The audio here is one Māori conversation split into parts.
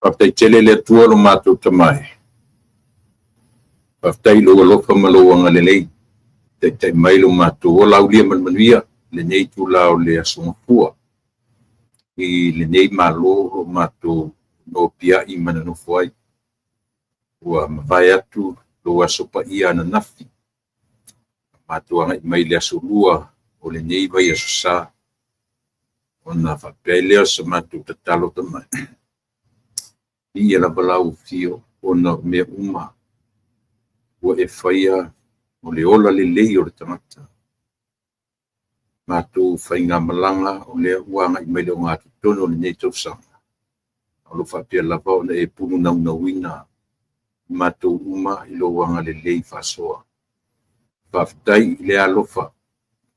Paftai tele le tua lo mātou tamai. Paftai lo alofa malowanga lelei. Tai mai lo mātou o laulia manmanuia. Le nei tu lao le asungapua. I le nei malo o mātou no pia I mananofu ai. Ua mawai atu lo asopa ia na nafi. Mātou anga I mai le asolua o le nei vai asosa. Ona whapea lea sa mātou tatalo tamai. I la balau fio ona me uma. Ua e whaia o le ola le lei o le tangata. Mātou whainga malanga o le uanga I mai le o ngātu tono le nei tausanga. Alo whapea lava o le e punu nauna wina. Mātou uma I lo wanga le lei whasoa. Whaftai le alofa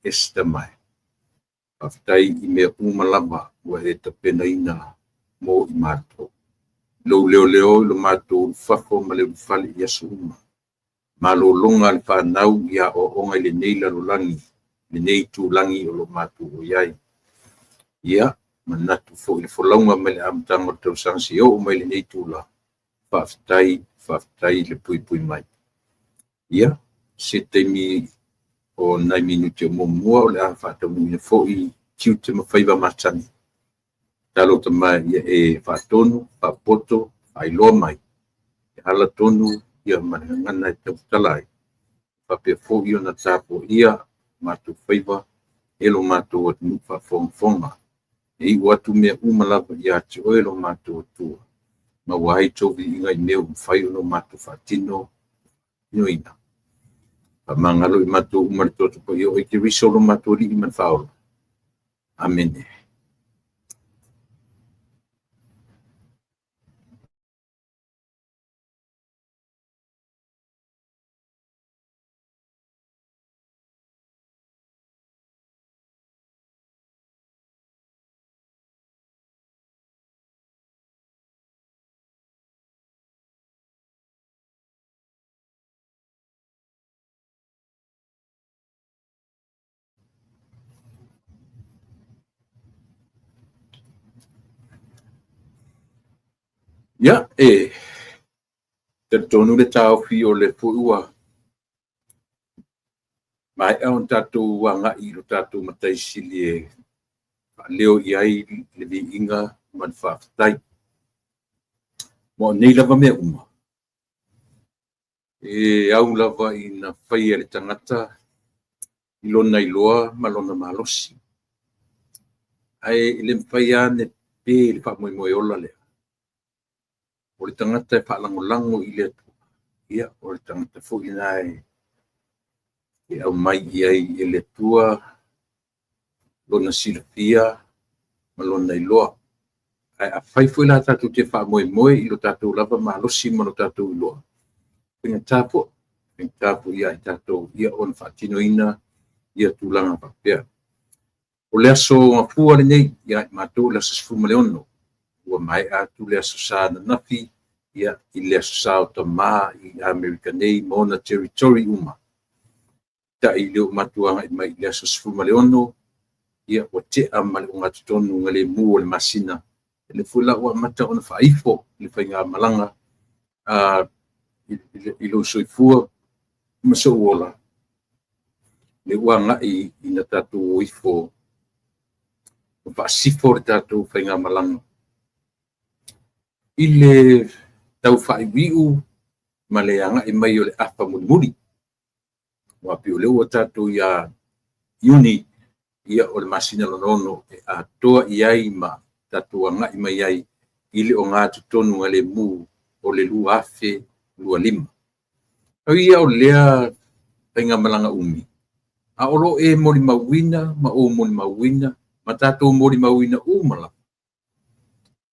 esta mai. Whaftai I mea uma lava ua e tapena ina mo I mātou. Lo leo lo mātou whafo ma le ufale I asu uma. Ma lo longa le whanau ia o onga le nei la langi. Le nei tu langi o lo mātou o iai. Ia, manatu fo I wholaunga me le amtanga tau sangsi o mai le nei tu la. Whaftai le pui mai. Ia, se teimi o nai minuti o mua o le a whatamu ina fo I tiu te mawhaiva matani. Talo ta mai ia e whatonu, whapoto, ailoa mai. E hala tonu ia manangana e tautalai. Whapea fo I ona tapo ia mātou whaiva, elo mātou at nufa fonga. E I watu mea umalava ia te oelo mātou atua. Ma wahai tovi inga I mea umwhai ono mātou whatino inoina. Pa mangalo I mātou umaritoto pa io e ke risolo mātou li I man whaolo. Amene. Ya, te tonu le tau fi o le fuua. Mai e on tatou wanga I lo tatou matai sili e leo I ai le vi inga man whaftai. Mo nei lava mea uma. E au lava I na whai le tangata I lona iloa ma lona malosi. Ai le mwhai ane pe le wha moe ola lea. O le tangata e whaalangolango I le atu. Ia, o le tangata fo I nai. E au mai I ai e le tua. Lona silafia. Ma lona iloa. Ai a whai fo I la tatou te wha moe I lo tatou lava ma losi ma lo tatou iloa. Pinga tapo. Pinga tapo ia I tatou. Ia on whaatino ina. Ia tūlanga whapea. O le aso ngafua le nei. Ia I mātou le aso sifuma leono. Ua mai atu le aso sa na nafi, ia I le aso sa o ta maa I Amerika nei mona territory uma. Ta I leo matuanga I mai le aso sifuma leono, ia o te ama le unga tutonu ngale mu o le masina. Le fula ua mata ona whaifo, le whainga malanga, I lo soifua, maso uola. Le ua ngai I na tatu oifo, whaasifo le tatu whainga malanga. I le tau whaiwiu ma le anga I mai o le apa mulimuli. Wapi o leo tatu ia uni ia o le masina lonono e a toa I ai ma tatu anga I mai ai I le o ngā tutonu ngale mu o le lua afe, lua lima. Au ia o lea penga malanga umi. A olo e mori mawina, ma o mori mawina, ma tatu mori mawina umala.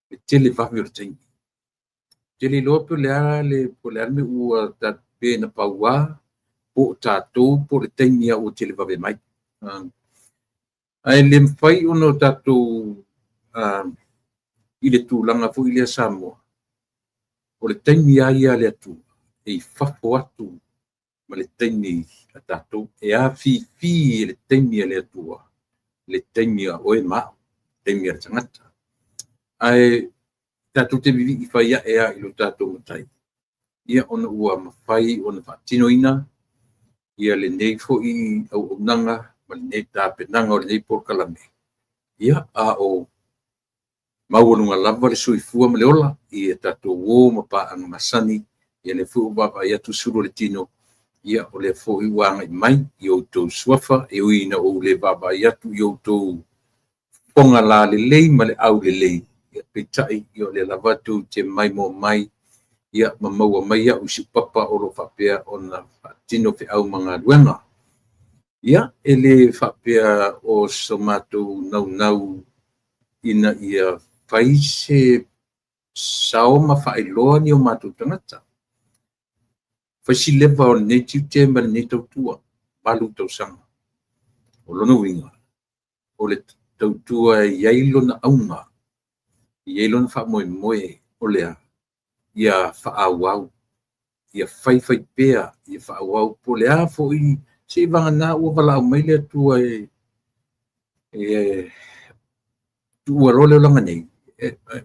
E tele whafi o le taimi. Tele lope le alme ua tat pe na paua po tatou po le taimi o tele whawe mai. Ai le mwhai ono tatou I le tūlanga fo I le Samoa. O le taimi ia le atu. E whafo atu ma le taimi a tatou. E a fi le taimi le atua. Le taimi a oe mao. Taimi a tangata. Ai tātou te vivi I whaia ea I lo tātou matai. Ia ona ua mawhai ona whaatinoina, ia le nei fo I au nanga, ma le nei tāpenanga o le nei porkalame. Ia a o mauanunga lava le soifua ma le ola, ia tātou o ma paanga masani, ia le fu baba ia tu suru le tino, ia o le fo I wanga I mai, I o tau suafa, e uina o le baba ia tu I o tau ponga la le lei ma le au le lei. Ia petai I o le lavatu te mai mo mai, ia mamaua mai ia usi papa o lo whapea o na tino fe au mga luenga. Ia ele whapea o somato nau nau ina ia whaise sao ma whailoa ni o mātou tangata. Whaisi lewa o nei tiu te ma nei tautua, balu tau sanga. O lono winga, o le tautua iailo na aunga, iailo na wha moe moe o lea, ia whaawau, ia whai pea, ia whaawau po lea fo I se vanga na ua wala o maile tua tua role o langa nei.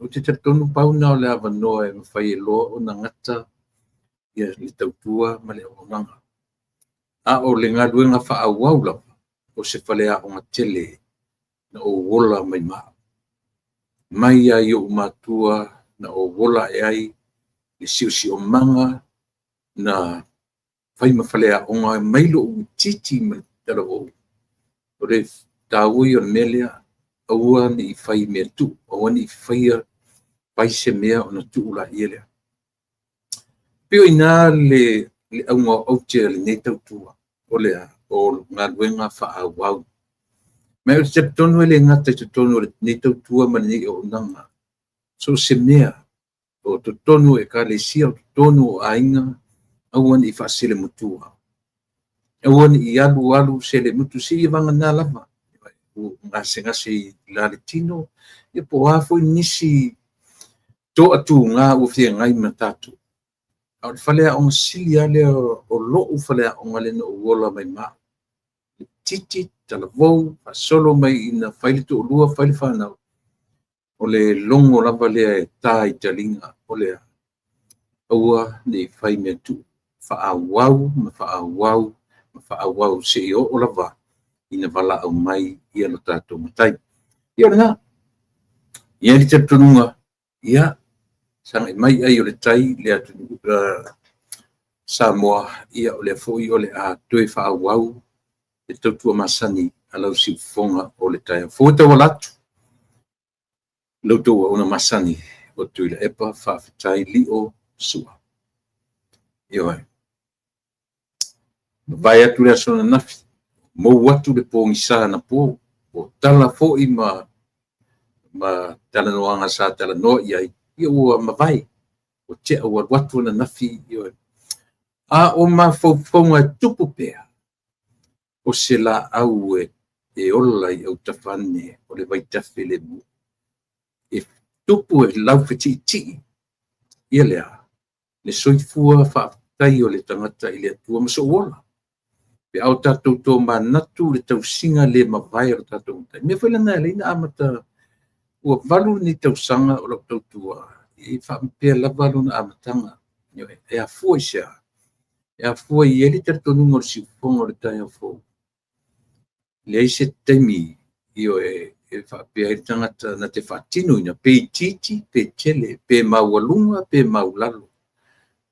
O te tonu pau na o le avanoa e mawhai loa o na ngata, ia le tautua ma le o nanga. A o le ngā luenga whaawau lava, o se whalea o ngā tele, na o wola mai maa. Mai a I o matua, na o wola e ai, le siusi o manga, na whai mawhalea o ngā mailo o titi ma tala o. O le tāui o melea, aua ni I whai mea tu, aua ni I whai se mea o na tu ula ielea. Pio ina le aunga au te le nei tautua, o lea, o ngā luenga whaawau. Mai o te tonu ele ngata te tonu le nei tautua ma nei o nanga. So se mea, o te tonu e ka le sia, o te tonu o ainga, awan I whaasele mutua. Awan I alu se le mutu si I vanga nā lama. Ngase la le tino, e po hafo I nisi to atu ngā ufia ngai matatu. Au le whalea o ngasili ale o loo whalea o ngale na uola mai maa. Titi, talavou, solo mai ina whaile tu olua whaile whanau. O le longo lava lea e tā I talinga, o lea aua ne whai mea tu. Whaawau, ma whaawau se I o lava ina wala au mai ia no tātou matai. Ia o nga, ia li te tonunga, ia, sanga I mai ai o le tai, lea tu Samoa, ia o le foi o le a toe whaawau, le tautua masani, alau si fonga o le tai. Fota walatu, lautoa ona masani, o tuila epa, whawhitai li o sua. Ia wai. Vai atu le asona nafi, mou watu le pōngi sā na pō, o tala fōi ma tala noanga sā tala noa iai, ia ua mawai, o te awa watu na nafi, ia wai. A o ma fōnga tupu pēa, o se la au e ola I au tawhane, o le vai tawhi le mu. E tupu e lau whetiti, ia lea, le soifua whaatai o le tangata I le atua maso ola. Pe au tātou tō manatu le tau singa le mawai o tātou mutai. Mea whailana e leina amata ua valu ni tau sanga o lau tautua. I whaampea la valu na amatanga. E a fua I sea. E a fua I ele tātou nunga o si whonga o le tai a fua. Le aise taimi I o e whaapea I tangata na te whaatino ina. Pe I titi, pe tele, pe maualunga, pe maulalo.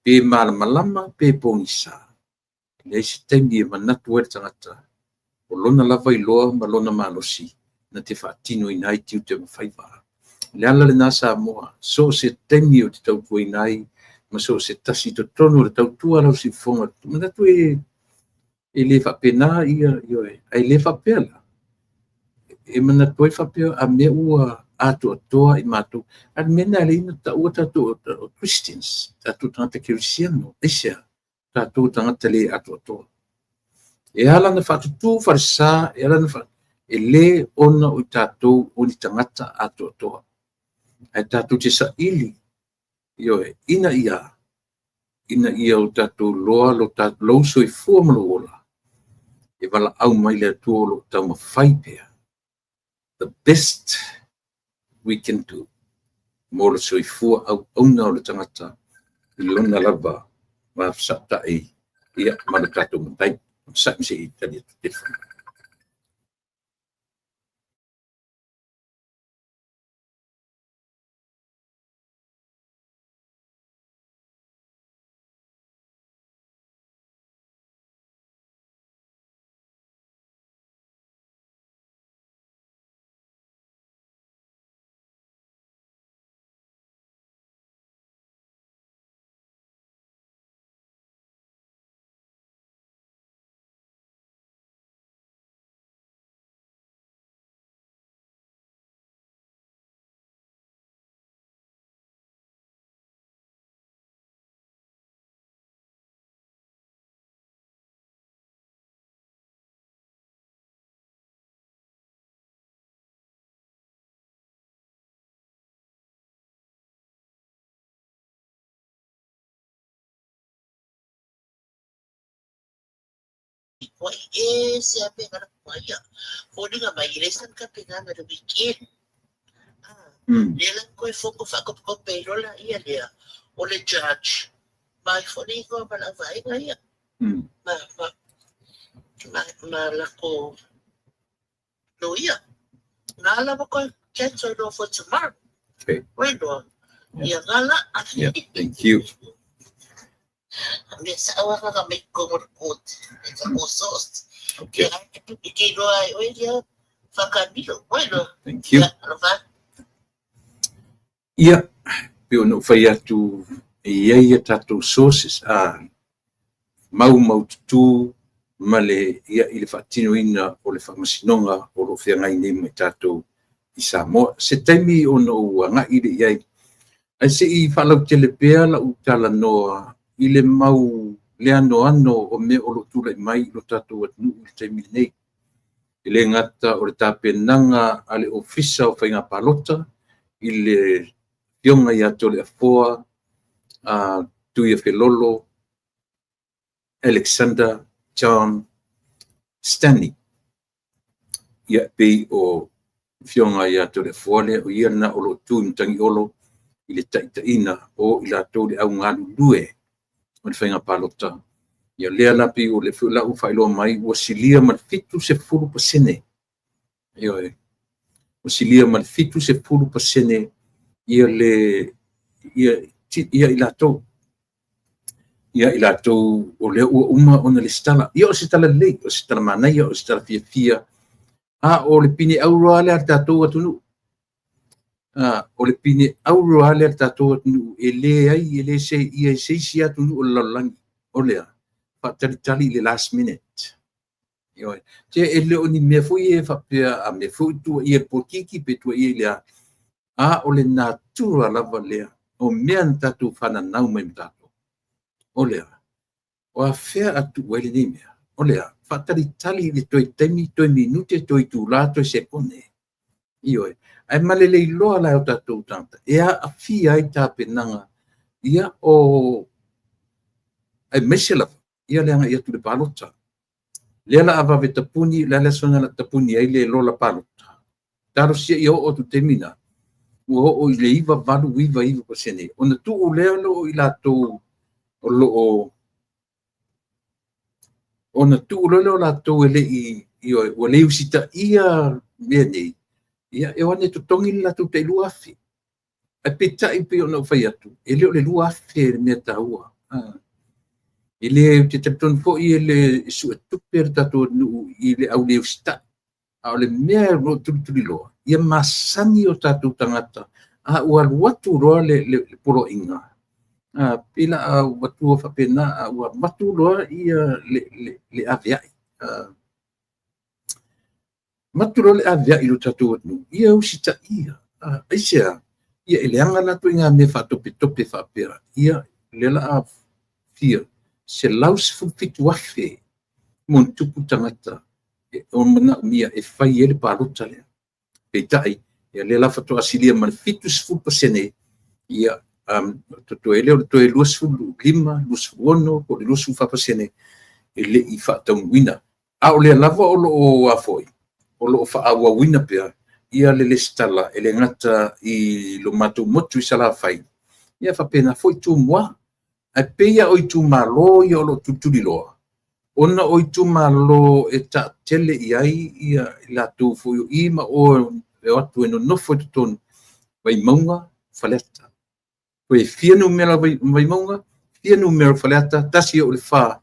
Pe malamalama, pe pongisa. Le se taimi e manatu e tangata, o lona lava I loa ma lona malosi, na te whaatino I nai tiu te mawhaiwa. Le ala le nasa moa, so se taimi o te tautua I nai, ma so se tasi to tonu le tautua lau si whonga. Manatu e le whapena ia, ai le whapela. E manatu e whapea a mea ua ato atoa I mātou. Ar mena le ina ta ua tātou o Christians, tātou tangata Kirisiano, eisea. Tātou tangata le ato atoa. E ala na whatutu wharisa, e ala na whatutu, e le ona o tātou o ni tangata ato atoa. Ai tātou te sa ili, ina ia o tātou loa, lo tātou lau soi fua malola. E wala au mai le atua lo tau mawhai pea. The best we can do mo le soifua au na o le tangata i lona lava ma fsata'i ia ma le tatou matai sa se i tali te Why sabi nga nagmaya. Kung nga mailisan ka pinanga na weekend. Nilang ko'y focus ako ko pero la iya niya. Uli judge. May funi ko malaway nga iya. Malako. No iya. Naalam ko cancer no for tomorrow. Okay. Bueno. Iya ngala. Yeah, thank you. Sa awa ka kami kumurkut. Sa usos. Okay. Ikinuay, oy dia. Fakadilo. Bueno. Thank you. Ano ba? Ia, pio no fai atu ia tatou sources mau tutu male ia i le whaatinoina o le whamasinonga o lo whiangai nei mai tatou i Samoa. Se taimi o no anga i le iai. Ai se i whalau tele pea la utala noa i le mau le ano o me o lo tula i mai lo tatou atnu i le taimi nei. I le ngata o le tapenanga ale ofisa o whainga palota i le Yonga ia tole afoa, Tuia Felolo, Alexander John Stanley. Ia pei o fionga ia tole afoa le o ia na o lo tui mtangi olo i le taitaina o i la tole au ngalu lue o le whainga palota. Ia lea lapi o le whiula u whailoa mai o silia man fitu se furu pasene. O silia man fitu se furu pasene ia ilatou o le uma ona le stala ia o se tala lei o se tala manai o se tala fia o le pini aurua le tatou atunu o le pini aurua le tatou atunu e le ai e le se ia se si atunu o lalangi o lea tali le last minute te e le oni me foi e fapea a me foi tu ia potiki pe tu ia le o le natura lava lea, o mea tatu whananau mai mtato. O lea, o a whea atu wele ni mea. O lea, whatari tali le toi temi, toi minute, toi tūla, toi sekone. Ioi, ai malele i loa lai o tatu tanta. Ea a fia ai tāpenanga, ia o... ai mese lava, ia leanga ia tu le palota. Lea la ava ve tapuni, lea le sona la tapuni, ai le lola palota. Taro sia i o tu temina. O le iva valu iva pasene ona tu o lea lo i latou o lo ona tu o lo latou ele i o le usita ia me nei ia e ona tu tongi la tu te luafi a peta i pe ona fai atu ele o le luafi me taua ele te ton fo i ele su tu per tato i le au le usita a le mea ro tu lo ia masani o tatu tangata ua watu roa le polo inga pila watu fa pena ua watu roa ia le aviai matu roa le aviai lo tatu no ia usita ia aisia ia ele anga na tu inga me fa tope fa pera ia le la fia se laus fu fitu wafe mon tupu tangata o mana mia e fai ele palota le peitai ia le la fatu asilia man fitus fu pasene ia to ele o to lus fu lima lus wono o lus fu fa pasene ele i fa tau wina a o le lava o lo afoi o lo fa awa wina pe ia le stala ele ngata I lo matu motu sala fai ia fa pena foi tu moi a peia oi tu malo ia lo tutuli loa ona oi tu malo e ta tele ia la tu fu ima o e atu no foi ton vai monga faleta foi fia numero vai monga fia numero faleta tasi o le fa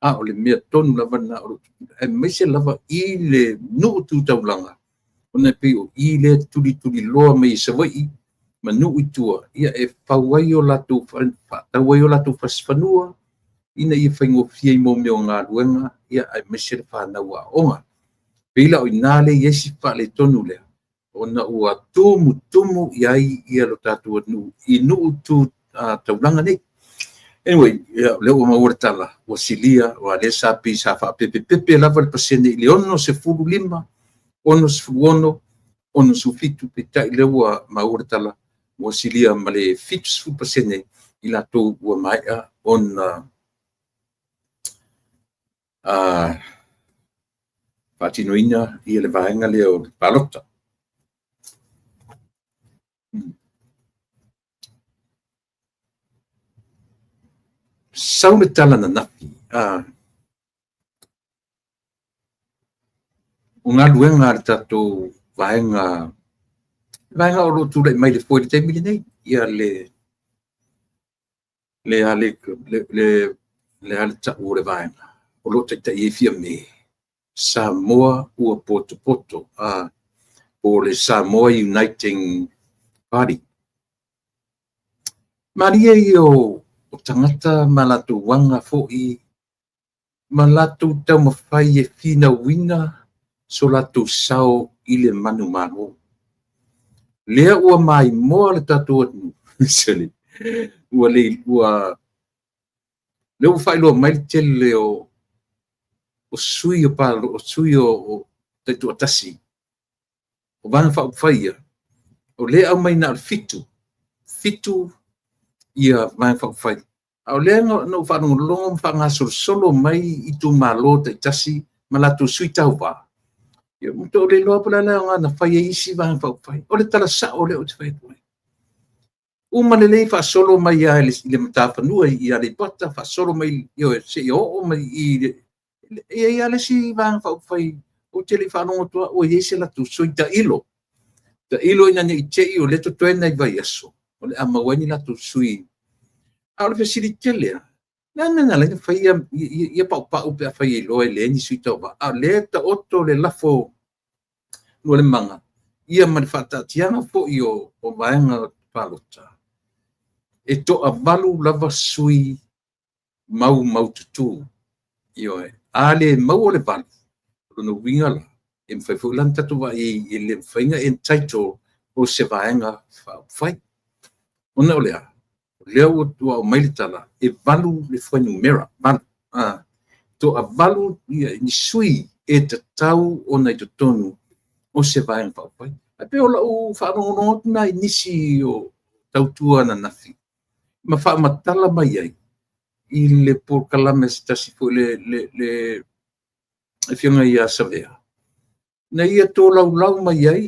o le mea tonu lava na o e mese lava I le nu tu taulanga ona pe o I le tuli loa mai se vai ma nu itua ia e pauai o latu tauai o latu fasfanua ina ia faingo fia I mo me o ngā luenga ia ai mese le whanau a onga pila o inale yesi fa le tonu lea ona ua tumu ia lo tatu nu I nu tu taulanga nei. Anyway, leo maua tala, wasilia, wa le sapi sa fa pepe lava le pasene le ono se fulu lima, ono se fuono, ono su fitu peta leo maua tala, wasilia ma le fitu su pasene I la to ua maia on patinoina I le vaenga leo palota. Sau le tala na napi, unga luenga le tato vaenga o lo tu le mai le foi le te mili nei, ia le ta ure vaenga, o lo te i fia me, Samoa ua poto, o le Samoa Uniting Party. Maria o tangata malatu wanga fo'i malatu tau mawhai e fina wina so latu sao I le manu manu. Lea ua mai moa le tatu atu. Sali. Ua leo whailua mai tele o sui o palo, o sui o taitu atasi. O vanga whaia. O lea au mai na fitu. Fitu ia mai whai. Au lea no whanongo whanga solo mai I tu malo te tasi malatu sui tau wā. Ia muto le loa pala lea ngana whai isi vang whai. O le tala sa o le o te whai tuai. Uma le lei wha solo mai ia le matawhanua ia le pata wha solo mai ia se i o mai ia le si vang whai. O te le whanongo tua o ia se latu sui ta ilo. Ta ilo ina ni I te I o le to tuena I vai aso. O le amawani latu sui. Au le fesiri telea. Nana le fai ia pau pe fai lo le ni sui tau ba. Au le ta oto le lafo no le manga. Ia man fata tianga fo io o vaenga palota. E to a balu lava sui mau tutu. Io ale mau le balu. No winga la. E fai fo lan tatu va I le fainga entitled o se vaenga fai. Ona o lea. Leo tua o mai tala e valu le whanu mera valu to a valu ni sui e te tau o nei to tonu o se vai en whaupai a pe ola u whanongo na nisi o tautua na nafi ma whaamatala mai ai I le porkalame stasi fo le e whianga I a savea na ia tō lau mai ai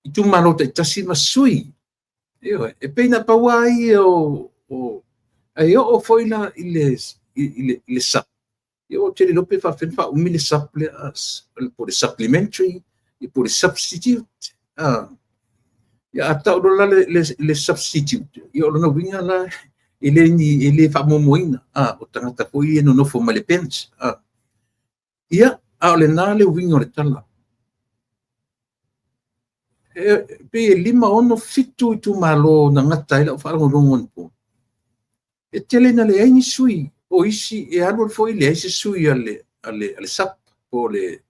I tu maro te tasi ma sui e peina paua ai o foi la ile sap. Io te lope fa fa umile sap le por supplementary e por substitute. Ya ata o le substitute. Io no vinga la ele fa momoina. O tangata foi no fo male pens. Ia a le nale winga le tala. Pe lima ono fitu tu malo na ngata ila wharango rongon po. E tele na le aini sui o isi e alo foi le isi sui ale sap po le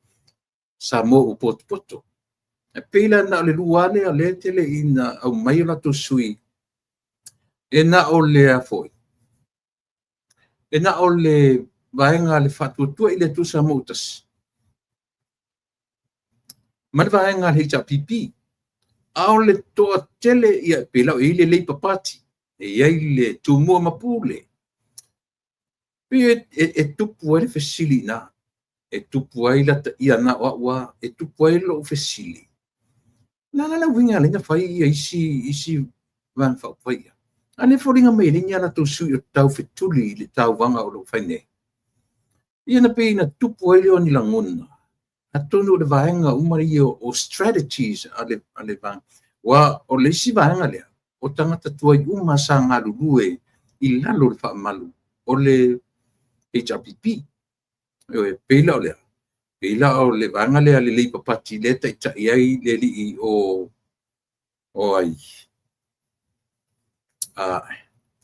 samo o poto. E peila na le luale ale tele ina au mai la to sui. E na o le a foi. E na o le vaenga le fatu tua ile tu samo utas. Ma le vaenga le hita pipi. Au le toa tele ia pela ile le papati e ile tu mua mapule pe e tupu ele fesili na e tupu ai la ta ia na wa e tupu ai lo fesili la winga le na fai isi van fa fai ane foringa mai le na to su tau fetuli le tau wanga o lo fai ne ia na pe na tupu ai le oni langona atonu le vaenga umari o strategies ale van wa o le si vaenga le o tangata tuai uma sa ngalulue i lalo le fa malu o le HRPP e pela o le vanga le ale le papati le ta ai le li o ai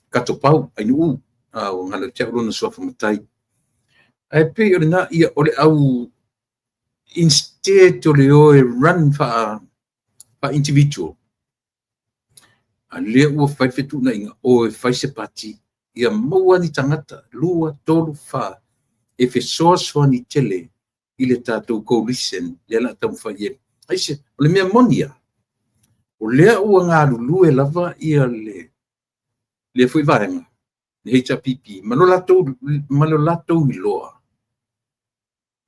katopau ai nu o ngalo te ro no so fa matai ai pe o na ia o le au instead o le o run fa individual a le o fai fetu na inga o fai se pati ia maua ni tangata lua tolu fa e fe soa ni tele i le tātou coalition le la tau whaiere. Ai se, o le mea monia, o lea ua ngā lulu e lava ia le fui vaenga, le HRPP, malo latou i loa,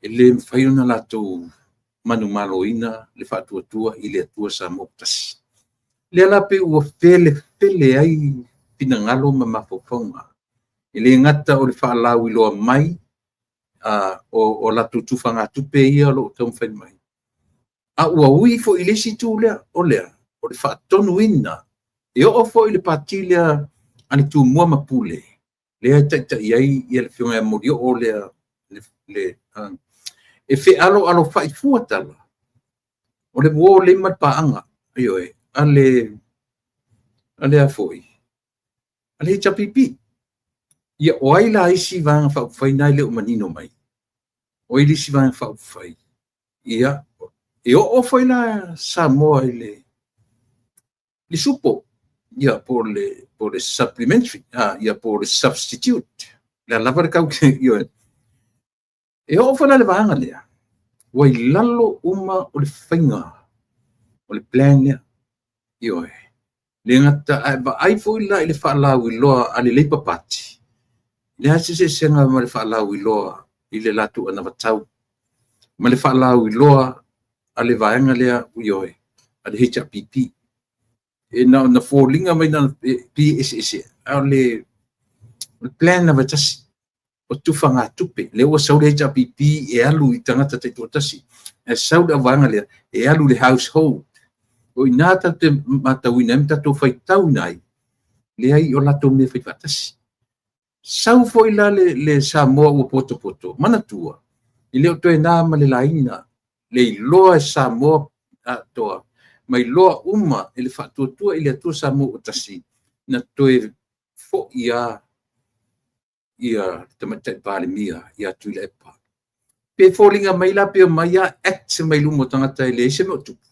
e le mwhaiona latou manu maloina, le whātuatua i le atua sa moptasi. Le ala pe ua fele ai pinangalo ma mafofonga, e le ngata o le whaalau i loa mai, o la tufanga tupe ia lo tau whai mai. A ua ui fo i lesi tū lea, o le whaatonu ina, e o fo i le pati lea ani tū mua mapule. Lea taita iai ia le whiunga mori o lea, e whi alo whai fuatala. O le wo le mat paanga, aioe, ale a foi. Ale HRPP. Ia o ai la isi vanga whai nai leo manino mai. O ili si vanga whai. Ia, e o whai la sa moa i le supo. Ia, por le supplementary. Ia, por le substitute. Le lava le kau ke, ia. E o whai la le vanga lea. Wai lalo uma o le whainga. O le plan lea. Ia, le ngata, ai fo ila i le whaalau i loa ale leipa pati. Le hasi se senga ma le whaalau i loa i le latu ana watau. Ma le whaalau i loa a le vaenga lea uioe, a le HRPP. E na fōlinga mai na PSS, a le plan na watasi, o tufanga tupe, le ua sau le HRPP e alu i tangata te tuatasi. E sau le vaenga lea, e alu le household. O i nāta te matauina, e mta tō whaitau nai, le ai o lato me whaitasi. Sau foi la le Samoa ua poto mana tua i leo toe nā ma le laina le iloa e Samoa toa mai loa uma i le whaatuatua i le atua Samoa o tasi na toe fo ia tamatai pālemia ia tui le epa pe fōlinga mai la pe o mai a act mai lumo tangata i le se me o tupu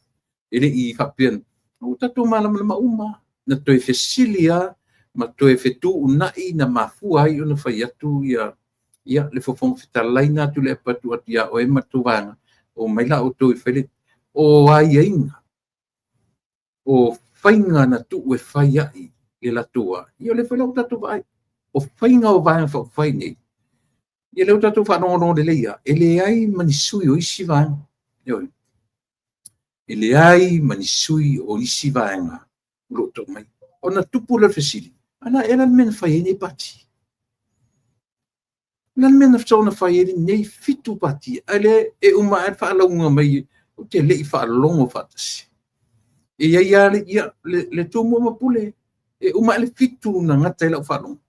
i le i whapian o tatu malama uma na toe fesilia ma toe fetu unai na mafua ai ona fai atu ia le fofong fitalaina tu le patu atia o e matuanga o mai la o toi fele o ai ainga o fainga na tu e fai ai e la tua ia le fele o tatu vai o fainga o vai fa fai nei ia le o tatu fa no le leia ele ai manisui o isi vai ia ele ai manisui o isi vai nga lo to mai ona tupu le fesili ana ela men fai nei pati. Nan men na fai nei fitu pati. Ale e uma e fa longa mai o te le fa longo fatasi. E ia le tu mo mapule. E uma le fitu na ngata la fa longa.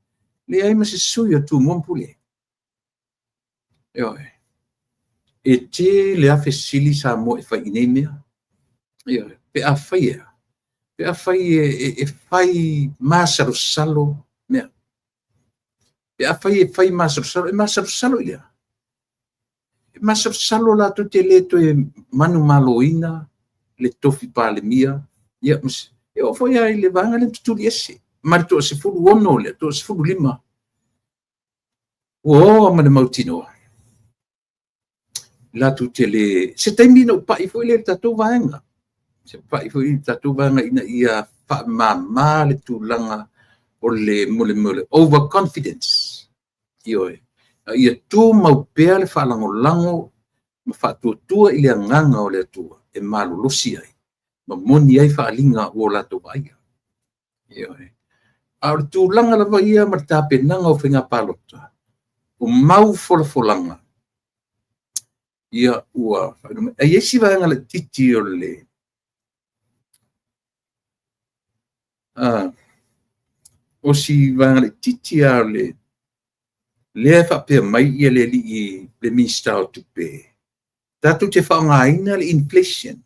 Le ai mas suya tu mo mapule. E te le a fesili sa mo e fai nei mea. Pe a fai pe a fai masaro salo mea pe a fai masaro salo ia masaro salo la tu te le to e manu maloina le tofi palemia ia e o foi ai le vanga le tutuli ese ma to se fu ono le to se fu lima o ma le mautino la tu te le se termino pa i foi le tatu vanga se pai foi tatu vanga ina ia fa mama le tulanga o le mole overconfidence io ia tu mau pea le whalangolango ma whatuatua i le anganga o le atua e malolosi ai ma moni ai whaalinga o lato aia. A o tūlanga lava ia ma tāpenanga o whinga palota o mau wholafolanga ia ua e yesi vaenga le titi o le o si vaenga le titi a le le whapea mai ia le li i le minsta o tupe tatu te whaongaina le inflation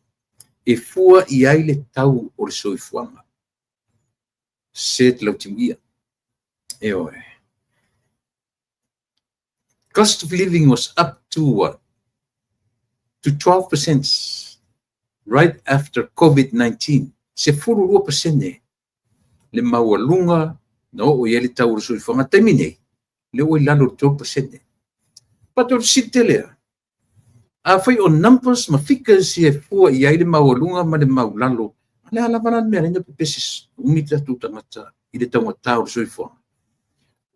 e fua i ai le tau o le soifuanga se te lau timia e oe cost of living was up to what? To 12% right after COVID-19. Se furu 2% le maualunga no o yele tau sui fonga termine le o lalo 12%. But or sitele a fai on numbers ma fika se fu i ai le maualunga ma le maulalo le ala bana me le pesis umita tu tangata i le tau tau sui fonga.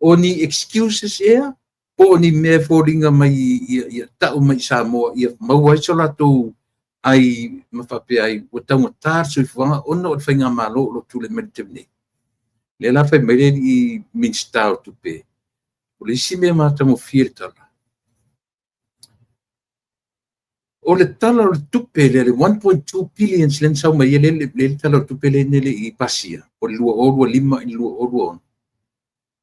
Oni excuses ea po ni me foringa mai ia tau mai Samoa ia mau ai sola tu ai mafape ai o tau tar sui fonga ono o whainga malo lo tu le meditevne le la fai mai i minsta o tupe o le isi me mata mo fiel tala o le tala o le tupe le 1.2 billion len sau mai le tala o tupe le nele i pasia o lua orua lima i lua orua on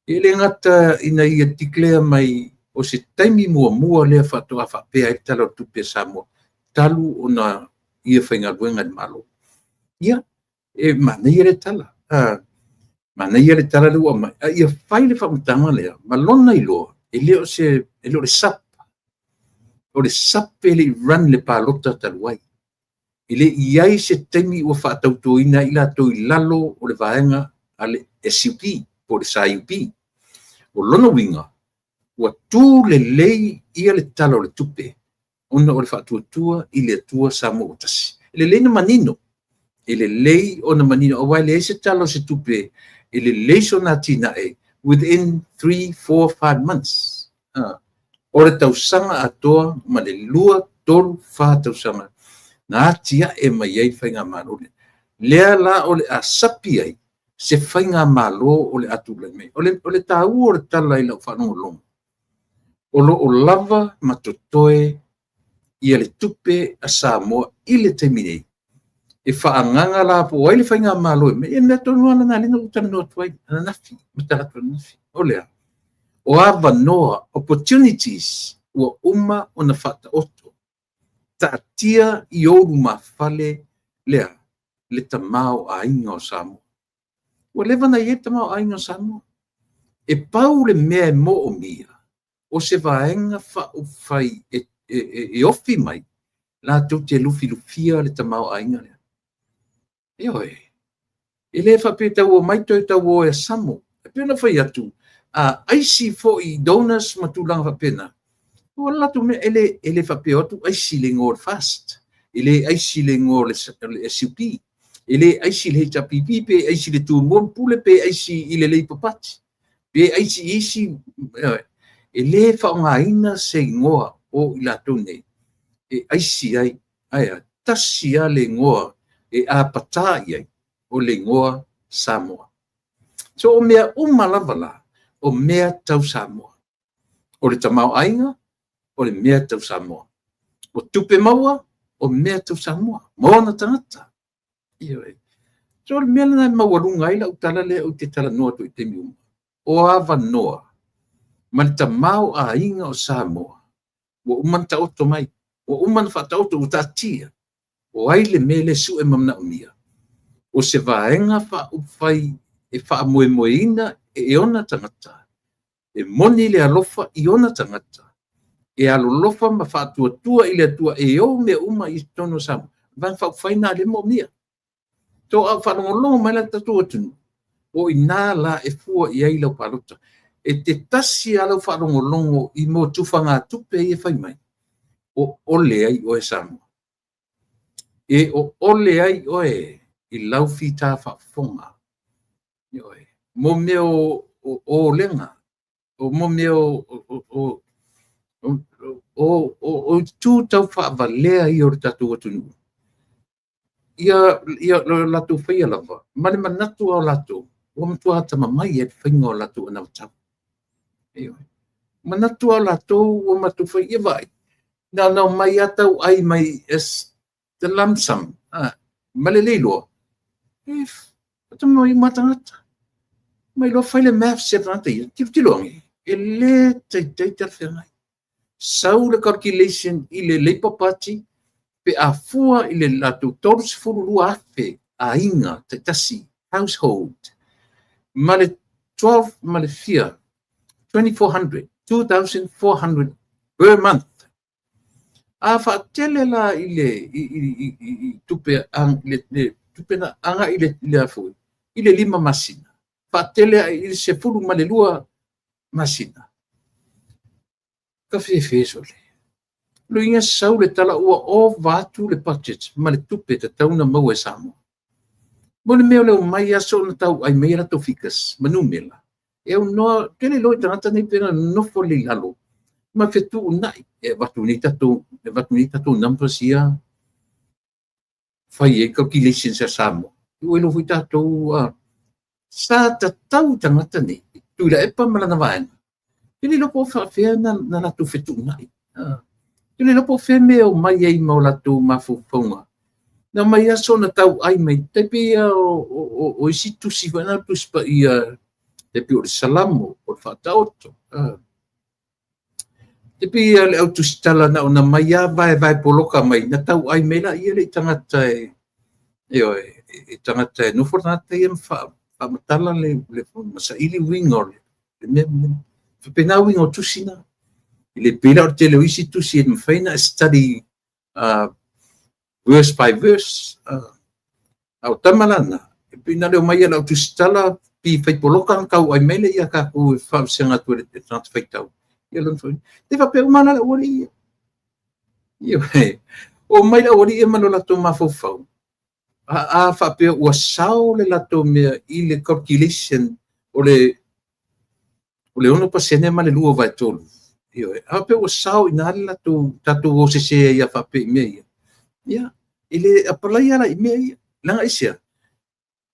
ele ngata ina ia tiklea mai o se taimi mua lea whatoa whapea e tala o tupe Samoa talu o na ia whainga ruenga de malo. Ia, mana ia le tala. Mana ia le tala lua mai. Ia whai le whamutanga lea, malona i loa, e leo le sap. O le sap e le run le pālota taluai. E le iai se taimi ua whaatautoina i la toi lalo o le vaenga a le SUP, po le SAUP. O lona winga, ua tū le lei ia le tala o le tupe. Ona o le whaatuatua i le atua Samoa o tasi. E le lei na manino. E le lei o na manino. O wai le se tala o se tupe. E le lei so na tina e. Within 3, 4, 5 months. O le tausanga atoa ma le lua tolu wha tausanga. Na atia e mai ei whainga malo. Lea la o le asapi ai. Se whainga malo o le atu le mei. O le tau o le tala i lau whanongo longo. O lava matotoe ia le tupe a Samoa i le temine. E whaanganga la po wai le whainga malo e me e mea tonu ana nga lina utana noa tuai ana nafi, mataratu ana nafi. O lea. O ava noa opportunities ua uma o na whata oto. Tātia i oru ma whale lea le tamao a inga o Samoa. Ua levana i e tamao a inga o Samoa. E pau le mea mo o mia. O se vaenga wha o whai e ofi mai la tu te lufia le tamao ainga le e oi e le fa pe tau mai tau e Samoa e pena fai atu a aisi fo i donors matulanga fa pena o la tu me ele fa pe atu aisi le ngor fast ele aisi le ngor le SUP ele aisi le HPP pe aisi le tu mon pule pe aisi ile le papati pe aisi isi ele fa nga ina se ngoa o ila tone e aisi ai aia tasi a le ngoa e a patai ai o le ngoa Samoa so o mea umalavala o mea tau Samoa o le tamau ainga o le mea tau Samoa o tupe maua o mea tau Samoa moana tangata ioi so le mea lana mauarunga ila utala le o te tala noa tu i temi uma o ava noa ma le tamau ainga o Samoa o umanta oto mai, o umanta whata oto o tātia, o aile mele su e mamna umia. O se vaenga wha upwhai e wha moe moeina e ona tangata. E moni le alofa i ona tangata. E alolofa ma wha tua i le atua e o me uma i tono Samoa. Van wha upwhai nā le mo mia. Tō au whanongolongo mai la tatua tunu. O i nā la e fua i ailau palota. E te tasi alau wharongo i mo tufanga tupe i e whai mai. O ole ai o e Samoa. E o ole ai o e i lau whita whafonga. Mo meo o lenga. O mo meo o tu tau whaavalea I o re tatu atunu. Ia latu whaia lava. Mane manatu o latu. O matua ata mamai e whainga o latu ana tau. Manatu o latu o matu whaia vai. Nau mai atau ai mai es the lump sum. Malelei loa. Ata mai matangata. Mai loa whaile math se tangata ia. Tiloangi. E le tei tarwhengai. Sau le calculation I le leipapati pe a fua I le latu tolu sifuru lua afe a inga te tasi household. Male 12 male fia 2,400 per month. A whaatele la I le tupe ang le tupe na anga I le afu I le 5 masina. Whaatele I le sefuru male lua masina. Ka whewhesole. Luinga sau le tala ua o vatu le budget ma le tupe te tauna mau e Samoa. Mo le mea leo mai aso na tau ai mea rato fikas, manumela. E au noa, tele loi tangata nei pena nofo le lalo. Ma fetu unai, e watu ni tato numbers ia, whai e calculation sa Samoa. Ue lo hui tato, sa tatau tangata nei, tuila epa malana vaena. Tele lopo whawhea na rato fetu unai. Tele lopo wheme o mai ei maulatu mafufonga. Na mai aso na tau ai mai tepe o isi tusi wana tuspa ia tepe o salamo o whataoto. Tepe ia le au tusi tala na o na mai a vai poloka mai na tau ai mai la ia le tangata e tangata e nufo tangata ia whamatala le masa ili wingo le pena wingo tusi na. Le pela o te leo isi tusi e mwhaina study verse by verse. Au tamalana. E pina leo mai ala o tusitala pi whaipoloka kau ai mele ia ka ku whausenga tu e tangata whaitau. Ia lon whaini. Te whapea umana la ori ia. Ia wei. O mai la ori ia mano lato mawhauwhau. A whapea ua sao le lato mea I le calculation o le ono pasene ma le lua vai tolu. Ape o sao ina ala tatu o se ia whape mea ia. Ia, ile apalai ala I mea ia. Langa isia.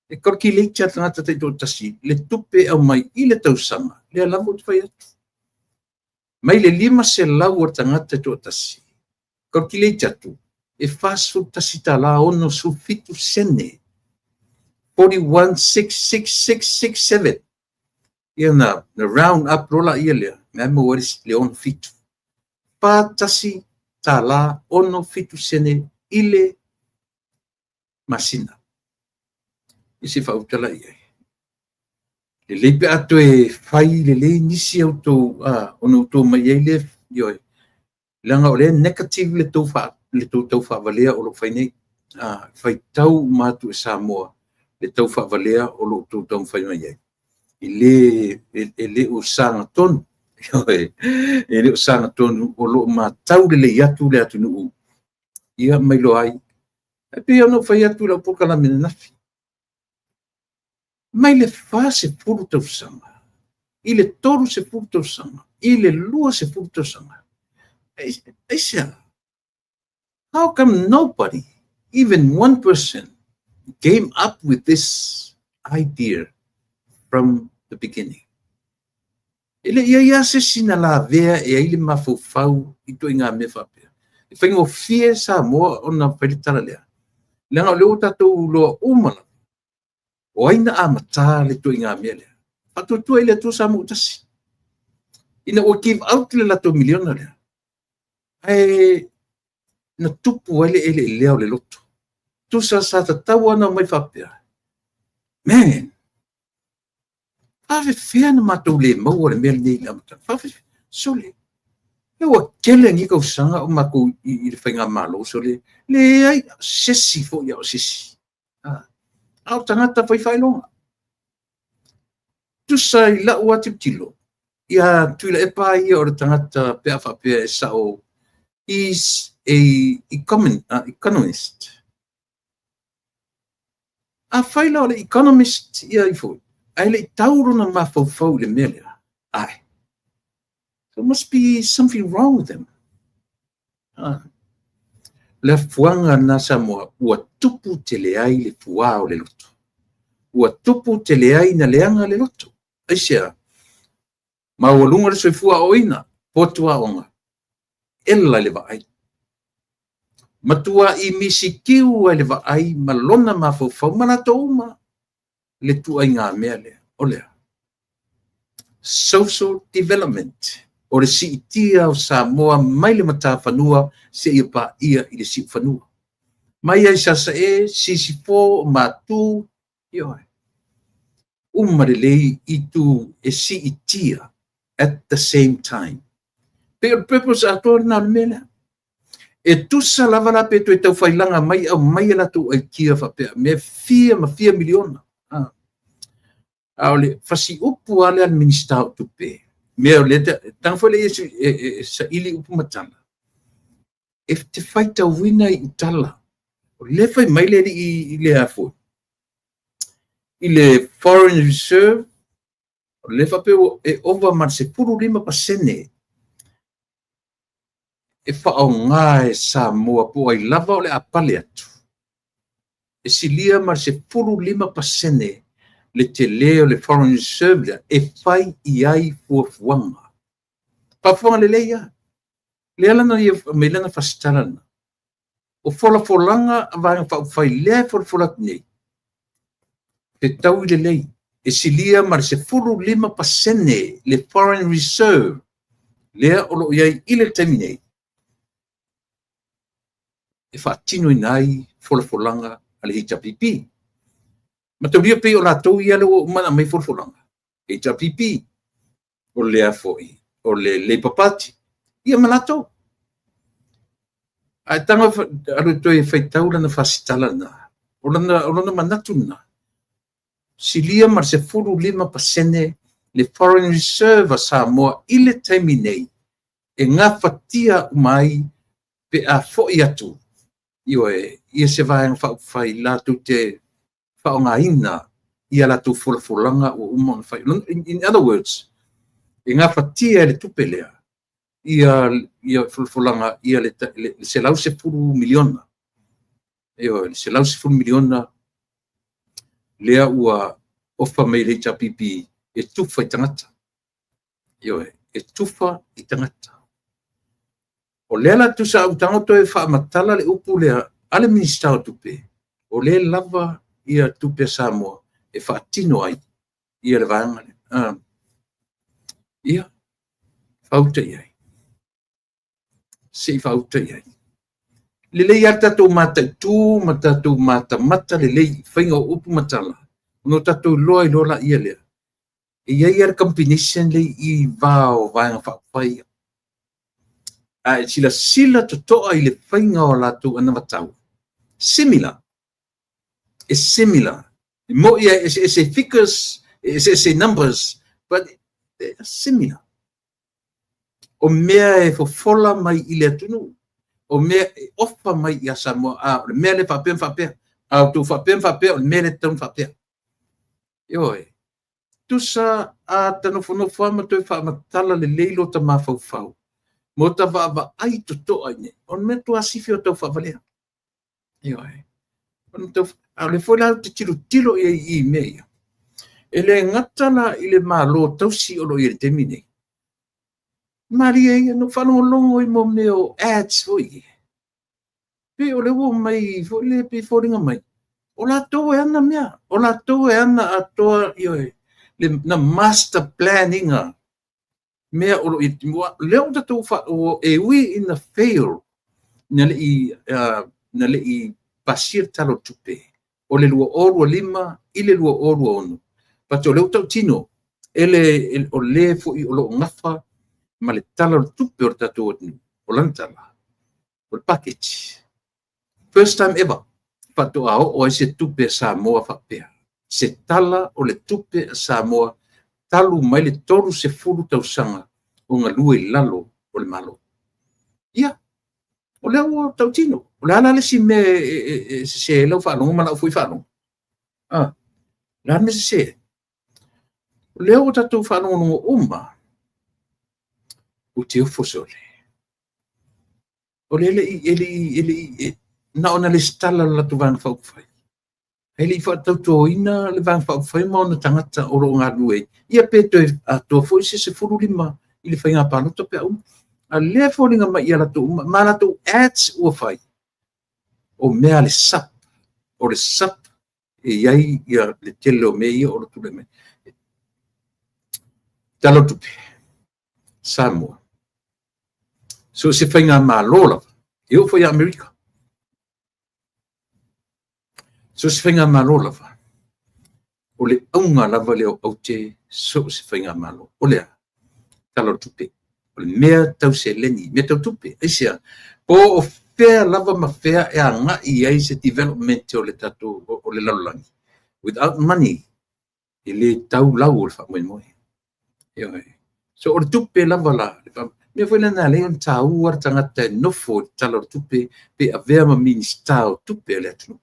E calculate tangata te tasi, le tupe au mai I le tausanga, le alamu te whai atu. Mai le 5 se lau o tangata te tasi. Calculate atu. E fasu tasi tala ono su fitu sene. 41,66667. Ia na round up rola ia lea. Memo waris le ono fitu. Pātasi tala ono fitu sene ile masina. Isi whautala ia. Le leipe ato e whai le lei nisi au tō ono tō mai ei le ioi. Langa o le negative le tau whavalea o lo whainei. Whai tau mātu e Samoa. Le tau whavalea o lo tau whai mai ei. I le o sanga tonu. E leo sanga tonu o lo matau le atu le atu nuu. Ia mai lo ai. E pe ono whai atu la poka la mena nafi. Mai le wha se puru tau sanga. I le toru se puru tau sanga. I le lua se puru tau sanga. Eisa. How come nobody, even one person, came up with this idea from the beginning? Ele ia se sina la vea e ile mafufau I to inga me whapea. E whaingo fie Samoa o na whailitara lea. Langa o leo tatou loa umana. O aina a mata le to inga me lea. Pato tua ile to Samoa utasi. Ina o give out le lato miliona lea. Ai na tupu ele leo le loto. Tu sa tatau ana mai whapea. Man. Fawe whea na matou le mau le mea nei la mata. Fawe sole. E wa kele ni kau sanga o mako I le whainga malo sole. Le ai sesi fo ia o sesi. Au tangata whai longa. Tu sa I la ua tilo. Ia tuila e pa ia o le tangata pea whapea e sao. He's a economist. A whaila o le economist ia I fo. Ai le tauro na mafau le mea. Ai. There must be something wrong with them. Le fuanga na Samoa ua tupu te leai le fuao le loto. Ua tupu te leai na leanga le loto. Aisia, ma ua lunga le soifua oina, potua onga. Ela le vaai. Matua I misikiu le vaai, malona mafau manato uma. Le tua ngā mea lea, o lea. Social development. O le si itia o Samoa mai le mata whanua se ia pa ia I le si whanua. Mai ai sasa sisi fo matu, ioi. Le lei I tu si itia at the same time. Pe o purpose ato na le mele. E tusa lava la pe tu tau whailanga mai au mai la tu ai kia whapea. Me fia miliona. Aole fasi upu ale al minister tupe. Me o leta tang fole sa ili upu matala. If te faita wina I utala. O le fai mai le I le afo. I le foreign reserve. O le fa pe over mar se puru 5%. E fa o ngā Samoa po ai lava o le apale atu. E silia mar se puru 5%. Le te leo le foreign reserve e fai I ai fuafuanga. Pafuanga le leia. Le alana I me lana fastalana. O folanga vai fai le folak nei. Te tau I le lei. E silia mar se furu 5% le foreign reserve. Lea o lo iai I le terminei. E fa tino inai folanga ale HPP. Ma te ria pe o la tau ia le o mana mai folanga. HPP o le afoi o le Labour Party. Ia malato. Ai tanga alu toi fai taula na fasitala na. O lana manatu na. Silia mar se furu 5% le foreign reserve a Samoa I le terminei. E ngā fatia umai pe a foi atu. Ia se vai fai la tu te whaonga ina ia la tu fulanga o umon fai. In other words, e ngā fatia le tupelea ia fulanga ia le se lau se furu miliona. Se lau se furu miliona lea ua ofa mai le HPP e tufa I tangata. E tufa I tangata. O lea la tu sa utangoto e whaamatala le upu lea ale minister tupe. O le lava ia tupe Samoa e whaatino ai. Ia le vaangane. Ia. Whauta iai. Se whauta iai. Le lei ar tatou mata tu, matatou mata le lei whainga o upu matala. No tatou loa I lola ia lea. E iai ar combination lei I vao vaanga whaapai. Sila totoa I le whainga o latu ana matau. Similar. It's similar. Mo ia it's a figures, it's a numbers, but similar. O mea e fofola mai I le atunu. O mea e ofa mai I a Samoa. O mea le whapea. Au tu whapea, o mea le taun whapea. Ioi. Tusa a tanofonofo ama toi whaamatala le leilo ta mawhauwhau. Mo ta whaava ai totoa ine. O mea tu asifi o tau whaavalea. Ioi. A le foi la te tilo I mea. E le ngatala I le malo tausi o lo I le temine. Maria ia no whanongo I mo meo ads foi. Pe o le wo mai, fo le pe fōringa mai. O la tō e ana mea. O la tō e ana atoa ioi. Le na master planninga. Mea o lo I leo tatou o e ui in the fail. Na le I pasir talo tupe. O le lua orua 5 I le lua orua 1. Pato leo tau tino. O le fo I o lo ngafa. Ma le tala o tupe o tatou atinu. O lantala. O le package. First time ever. Pato ao o se tupe Samoa whapea. Se tala o le tupe Samoa. Talu mai le toru se furu tausanga. O ngā lua I lalo o le malo. Ia. O leo o tau tino. O le ala le si me se lau whanonga mana o fui whanonga. Le ala me se. O leo o tatou whanonga uma. o te ufosole. O ele na ona le stala la tu van fau fai. Ele fa tau ina le van fau fai mo na tangata o ro nga lue. Ia pe a to foi se furu lima ile fai nga pano to pe a le folinga ma ia la tu ma la tu ads o fai. O mea le sap o le sap e iai ia le telo me ia o le tu le me. Talo tupe. Samoa. So se fai nga ma lola. Eu foi a Amerika. So se fai nga ma lola fa. O le aunga lava leo au te so se fai nga ma lo. O lea. Talo tupe. O le mea tau se leni. Mea tau tupe. Eisia. Po o fea lava ma fea e a nga i ai se development o le tato o le lalulangi. Without money. E le tau lau o le fa moe moe. So o le tupe lava la. Me foi na le on tau ar tangata nofo talo tupe pe avea ma minister tupe le atu.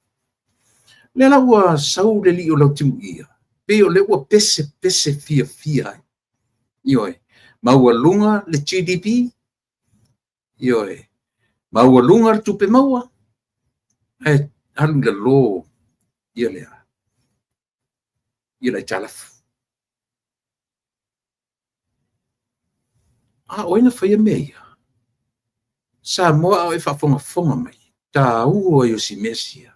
Le la ua sau le li o lau timu ia. Pe o le ua pese fia. Ioe. Ma ua lunga le GDP. Ioe. Ma ua lunga le tupe maua. E alu le lo. Ia lea. Ia le talafu. Oina fai mea. Sa moa e whafonga mai. Ta ua yo si mesia.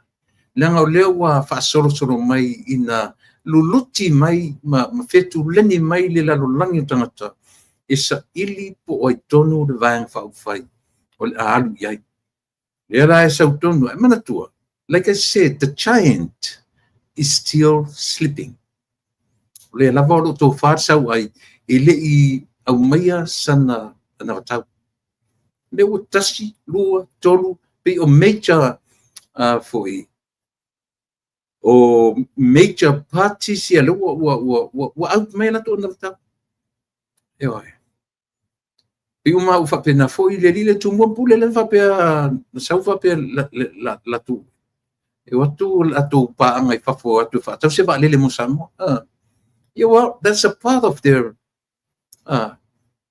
Langa o leo wa whaasoro mai ina luluti mai ma fetu leni mai le lalulangi o tangata. E sa ili po oi tonu le vaeng whaufai. O le alu iai. Le ra e sau tonu. E mana tua. Like I said, the giant is still sleeping. Le lava o to whaasau ai. E le i au maia sana na watau. Le o tasi, lua, tolu, pe o major foi. O major parties ia le wa out mai la to na watau. E oi. Pe uma u fa pena foi le lile tu mo pule le fa pe na sau fa pe la tu. E watu la tu pa ngai fa fo atu fa. Tau se va le mo samo. Yeah, well, that's a part of their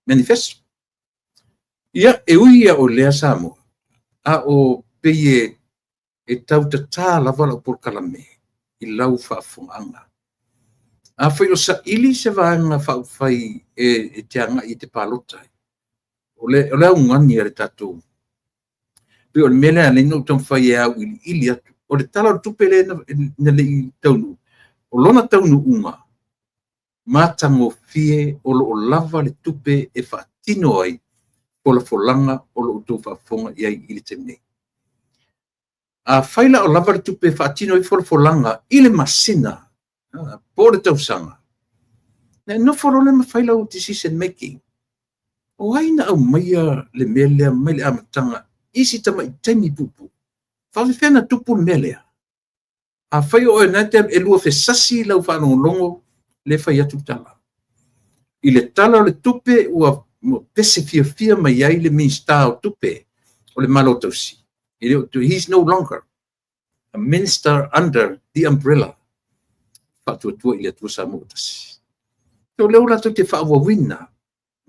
manifesto. Ia e uia o lea Samoa. A o peye e tau ta tā lava la por kalame. I lau whaafonga. A whai o sa ili se vaanga whaufai e te anga i te palotai. O le au ngani e tatou. Pe o le mele a leino tau whai e au ili atu. O le tala o tupele na le i taunu. O lona taunu unga. Matango fie o lo lava le tupe e whaatino ai o la folanga o lo utu whaafonga iai ili te nei. A whaila o lava le tupe e whaatino ai o folanga ile masina po le tausanga. No whalole ma whaila o decision making. O aina au maia le melea mai le amatanga isi tama i taimi pupu. Whawhiwhena tupu le melea. A whai o e nate e lua fe sasi lau whanongongo le fai atu tala. I le tala o le tupe ua pese fia mai ai le minister o tupe o le malo tausi. He's no longer a minister under the umbrella. Whatuatua i le atua sa motasi. Tau leo lato te whaawawina.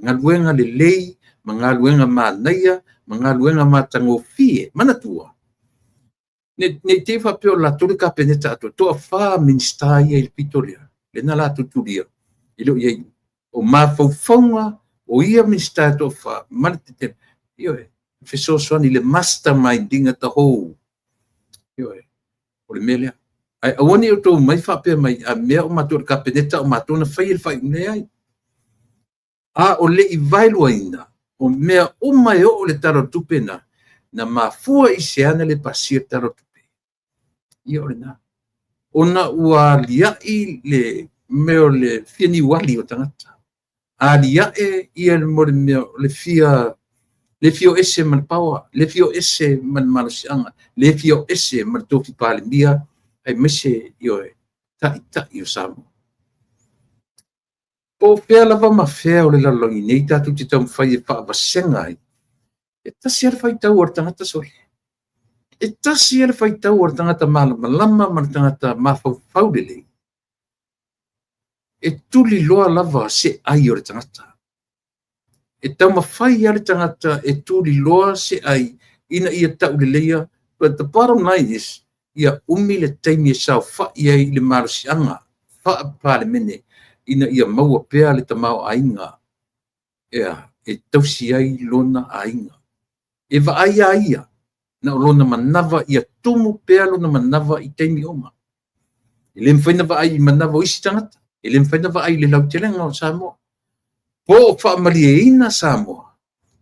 Ngā luenga le lei, ma ngā luenga mānaia, ma ngā luenga mātango fie, manatua. Ne te whapeo lato le kapeneta atua, toa wha minister ia il pitoria. Le na la tuturia ilo ia o mafaufaunga o ia minister to fa manete io fe so ni le masterminding at the whole io o le mele ai awani o to mai fa pe mai a me o matur kapeneta o matona fail fa nei a o le ivailuina o me o mai o le taro tupena na mafua i seana le pasir taro tupe io na ona ua liai le meo le fiani wali o tangata. A liae ia mo le meo le fio ese man paua, le fio ese man malasianga, le fio ese man tofi pale mia, ai mese ioe, ta io samo. Po fea lava ma fea o le lalongi nei tatu te tau mwhai e whaawasenga ai. E tasi ar whai tau ar tangata sori. E tasi ar whai tau ar tangata malama man tangata mawhau lelei. E tuli loa lava se ai o le tangata. e tau mawhai ale tangata e tūri loa se ai ina ia tau le leia. But the bottom line is, ia umi le taimi e sau wha ia i le marasianga, wha pāle mene, ina ia maua pēa le tamau ainga, e tausi ai lona ainga. E wa aia ia, na lona manawa ia tumu pēa lona manawa i taimi oma. E le mwhaina wa ai manawa o isi tangata, e le mwhaina wa ai le lau telenga o Samoa. Po o wha malie ina Samoa,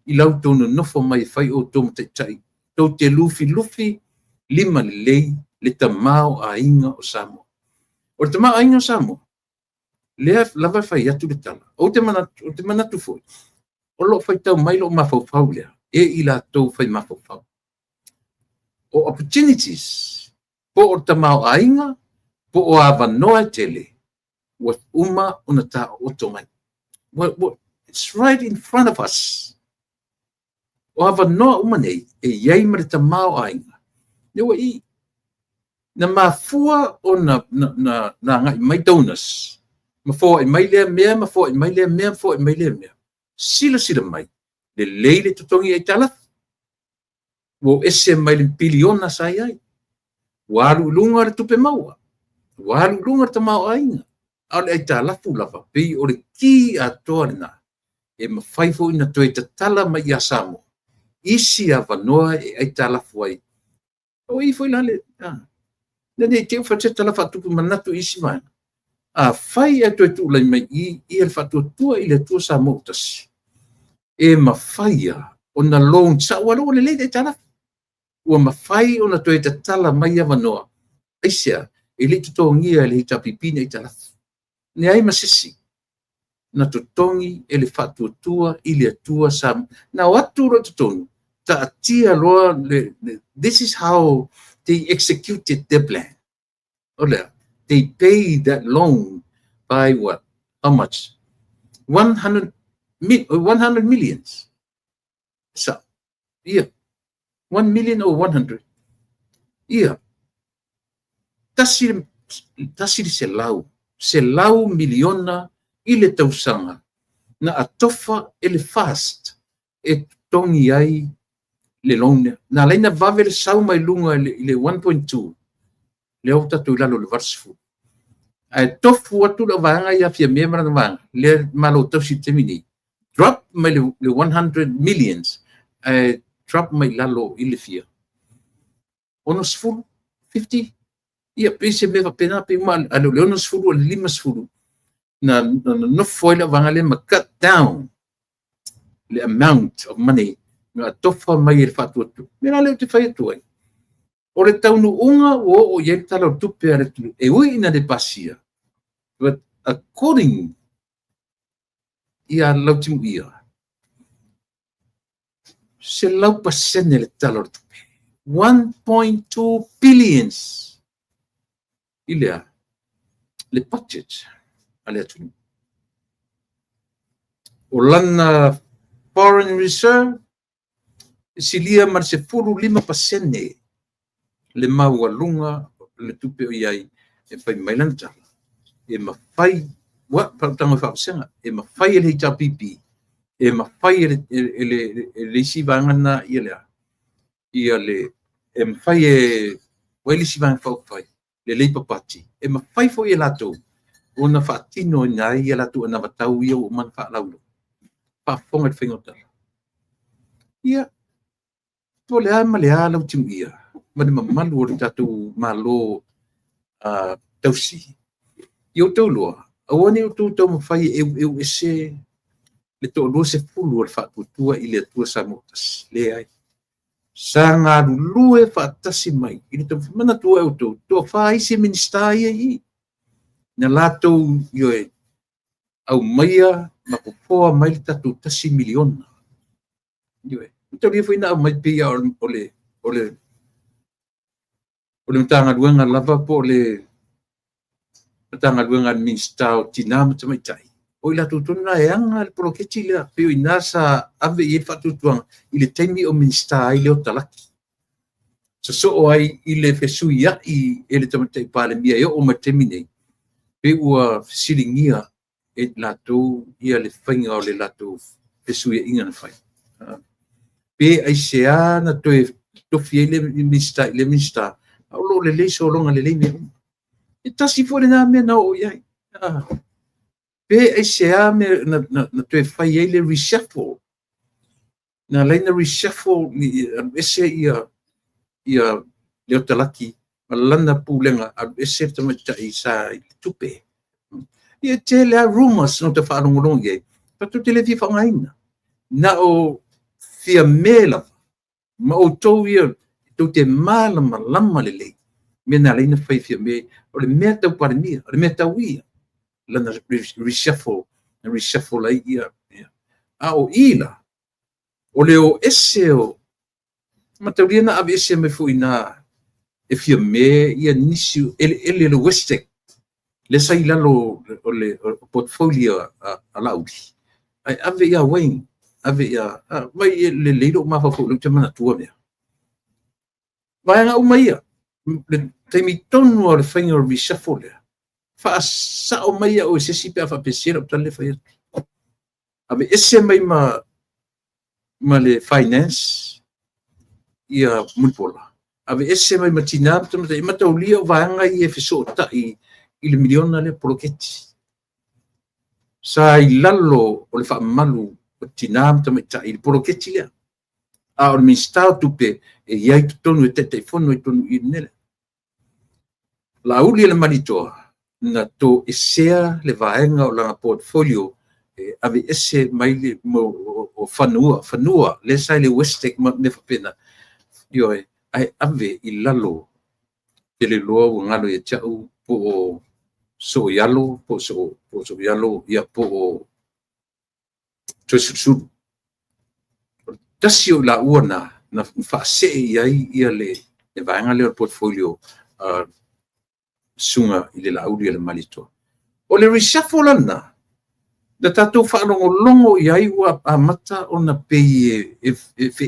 i lau tonu nofo mai whai o tomu te tai. Tau te lufi lima le lei le tamau a inga o Samoa. O le tamau a inga o Samoa, lea lava whai atu le tala. O te manatu foi. O lo whai tau mai lo mawhauwhau lea. E i la tau whai mawhauwhau. O opportunities, po o tamau a inga, po o awa noa tele, wa uma ona ta o tongai. It's right in front of us. O awa noa uma nei, e iai mare tamau a inga. Newa i, na mafua o na ngai mai donas. Mafua i mai lea mea, mafua i mai lea mea, mafua i mai lea mea. Sila mai. Le leile tutongi ai talat. Wo ese mai le piliona sai ai. Walu lunga le tupe maua. Walu lunga le tamau ainga. Ale ai talafu lava. Pei o le ki a toa na. E mawhaifo ina toe ta tala mai a Samoa. Isi a wanoa e ai talafu ai. O i foi lale. Nene te whatea tala whatupu manatu isi mai. A whai e toi tūlai mai i e whatua tua i le tua Samoa tasi. E mawhaia o na long sa walo o le leite tala. Ua mawhai o na toi ta tala mai a wanoa. Aisia, e le tutongia e le hita pipine i tala. Ne ai masisi. Na tutongi e le whatua tua i le tua Samoa. Na watu ro tutonu. Ta atia roa, this is how they executed their plan. Olea, they paid that loan by what? How much? 100 millions. So, yeah. 1 million or 100. Yeah. Tasiri se lau miliona i le tausanga na atofa ele fast e tongi ai le loan. Na leina vave le sau mai lunga le 1.2. Le au tatu lalo le varsifu. Ai tofu atu la vanga ia fia memra na vanga. Le malo tausi temini. Drop mai le 100 millions. Drop mai lalo i le fia. Ono sfuru, 50. Ia pese meva pena pe uma alo le ono sfuru le 5 sfuru. Na no foila vanga le ma cut down the amount of money na tofa mai le fatu atu. Mena le te fai atu ai. O le taunu unga o ye tala tupe ale tu. E ui ina de pasia. But according ia lautim ia. Se lau pasene le tala tupe. 1.2 billions. Ilea le budget ale atu. O lana foreign reserve silia mar se furu 5% le maua lunga le tupe o iai e fai mailanta e mawhai wa tanga whaasenga e mawhai ele hita pipi e mawhai ele sivangana ia le e mawhai e waili sivang whauwhai le leipa pati e mawhai fo i lato o na whaatino ngai i lato na watau ia o man whaalaulo whaafonga te whaingotala ia to le ama le ala utim ia mani mamalu o le tatu malo tausi i o tau loa awane o tau mawhai e ese le to loa se fulu o le whaaputua i le atua Samotas le ai sa ngā lulue whaatasi mai i le tau mana tua o tau to whai se minista ia i na latou yo au maia mapopoa mai le tatu tasi miliona yo tau ia whaina au mai pia ole mtanga luenga lava po ole mtanga luenga minista o tinama tamaitai o ila tutuna e anga le proketi le pio inasa ave i whatutuanga i le taimi o minista ai leo talaki so ai i le fesuia i ele tamatai pale mia yo o matemi nei pe ua silingia e latou ia le whainga o le latou pe suia inga na fai pe ai sea na toe tofi le mista au lo le so longa le me e tasi fo na me na o ia pe ai sea me na toe fai le reshuffle na leina reshuffle ni ese ia le talaki malana pulenga ese tama tai sa tupe ia tele rumors no te fa ngolong ye patu tele fi fa ngaina na o fia mela ma o to ia to te mala malama le me na leina fai fia me o le meta para ni o le meta wi lana reshuffle ai ia a o ila o le o ese o mataurina ave ese me fuina e fia me ia nisi ele le westek le sai lalo o le portfolio a laudi ai ave ia wain ave ia mai le leido ma fa fu le tama tua me vai nga umaia le temi tonu o le finger reshuffle fa sa o mai o se sipe fa pesira o tale fa ave ese mai ma le finance ia mulpola ave ese mai matina tama e mataulia vaanga i e fiso tai i le miliona le proketi sa i lalo o le fa malu o tinam tama tai i proketi le a o minsta tupe e ia tonu e te fono e tonu i nele la uli le manitoa na to esea le vaenga o la portfolio ave ese mai le o fanua le sai le westek ma me fa pena io ai ave i lalo ele loa o ngalo e chau po so yalo ia po tsusu tasio la uana na fa se ia le vaenga le portfolio sunga i le laudi le malito o le reshuffle na da tatu fa longo iai ua amata ona pei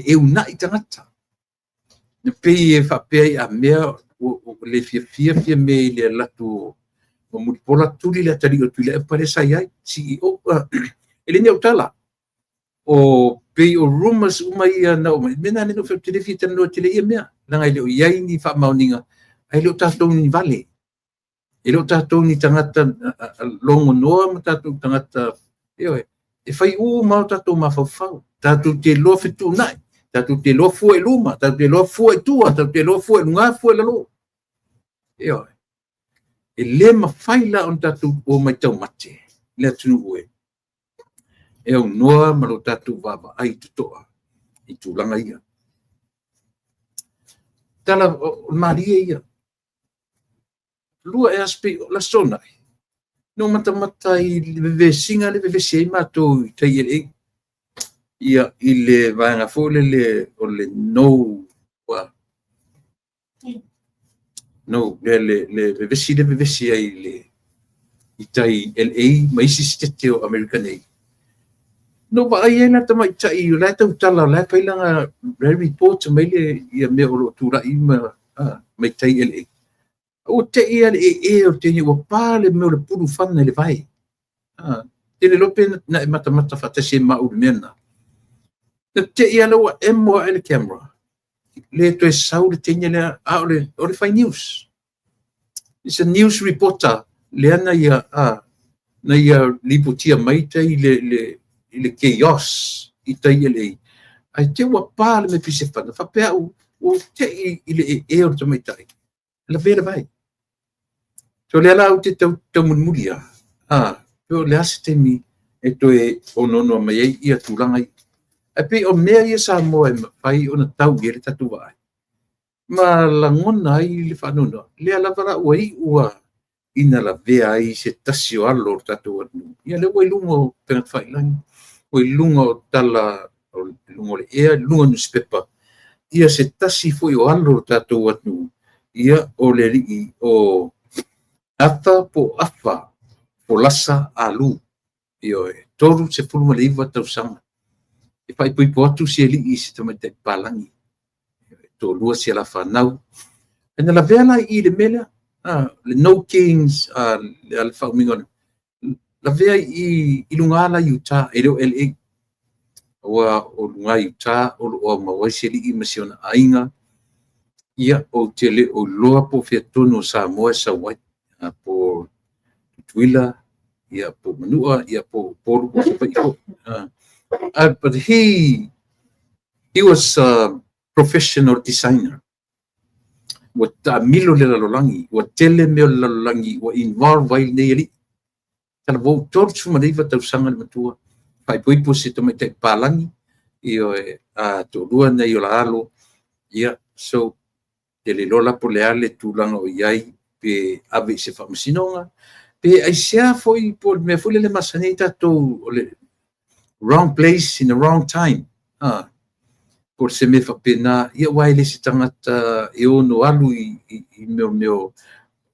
e una i tangata na pei e fa pei a mea o le fia me le latu o mulpola tuli le tali o tuli e pare sa iai CEO ele ne utala o pei o rumors ia na o mena ne no fe tele fita no tele ia mea langa ile o iai ni fa mauninga ai lo tatou ni vale ele o tatou ni tangata longo noa ma tatou tangata e fai ma tatou mafau tatou te lo fitu nai tatou te lo fu e luma tatou te lo fu e tua tatou te lo fu e lunga fu e lalo e le mafaila on tatou o mai tau mate le tunu ue e o noa ma lo tatou vava ai tutoa i tūlanga ia tala o maria ia lua e aspe la sona no mata i le singa le sei mato tai ele ia ile vanga fole le o le no le vesi ai le itai LA mai sistete o American A no va ai na tama itai la tala la pailanga report mai le ia me o tura i mai tai LA o te ia o te ni o pale me o le puru fana le vai tene lope na mata fata se ma u mena te ia lo emo el camera le to sau le tene le o le fai news is a news reporter le ana ia na ia liputia mai te le chaos i tai ele ai te wa pale me pise fana fa pe o te ile o te mai tai la vera vai to le ala te tau mulia to le asitemi e to e ono mai ia tulanga ai pe o mea ia sa mo e pai ona tau ia le tatu vai ma la ngona ai le fanuna le ala vara oi ua ina la vea ai se tasio alo tatu anu ia le wai lungo pengat fai lang wai lungo tala lungo le ea lungo newspaper ia se tasi foi o alo tatu anu ia o le rii o ata po afa po lasa alu io toru se fulma le iwa tau sanga e fai pui po atu se li i se tamate palangi to lua se la fanau ena la vela i le mela le no kings le alfa mingon la vea i lungala yuta e lo LA Wa o ngai ta o mawaisili i masiona ainga ia o tele o loa po fiatono Samoa sa wai po tuila ia po manua ia po poru po iko. But he was a professional designer. Wa milo le lalolangi, wa tele me lalolangi, wa involve vai nei ali. Tala vo torchu madeiva tau sanga le matua. Pai poipo se tomai te palangi io to lua nei o la alo ia so tele lola po le ale tulanga o iai pe ave se whamasinonga pe ai sea foi po me foi le masanita to le wrong place in the wrong time por se me whapena ia wai le se tangata e ono alu i meo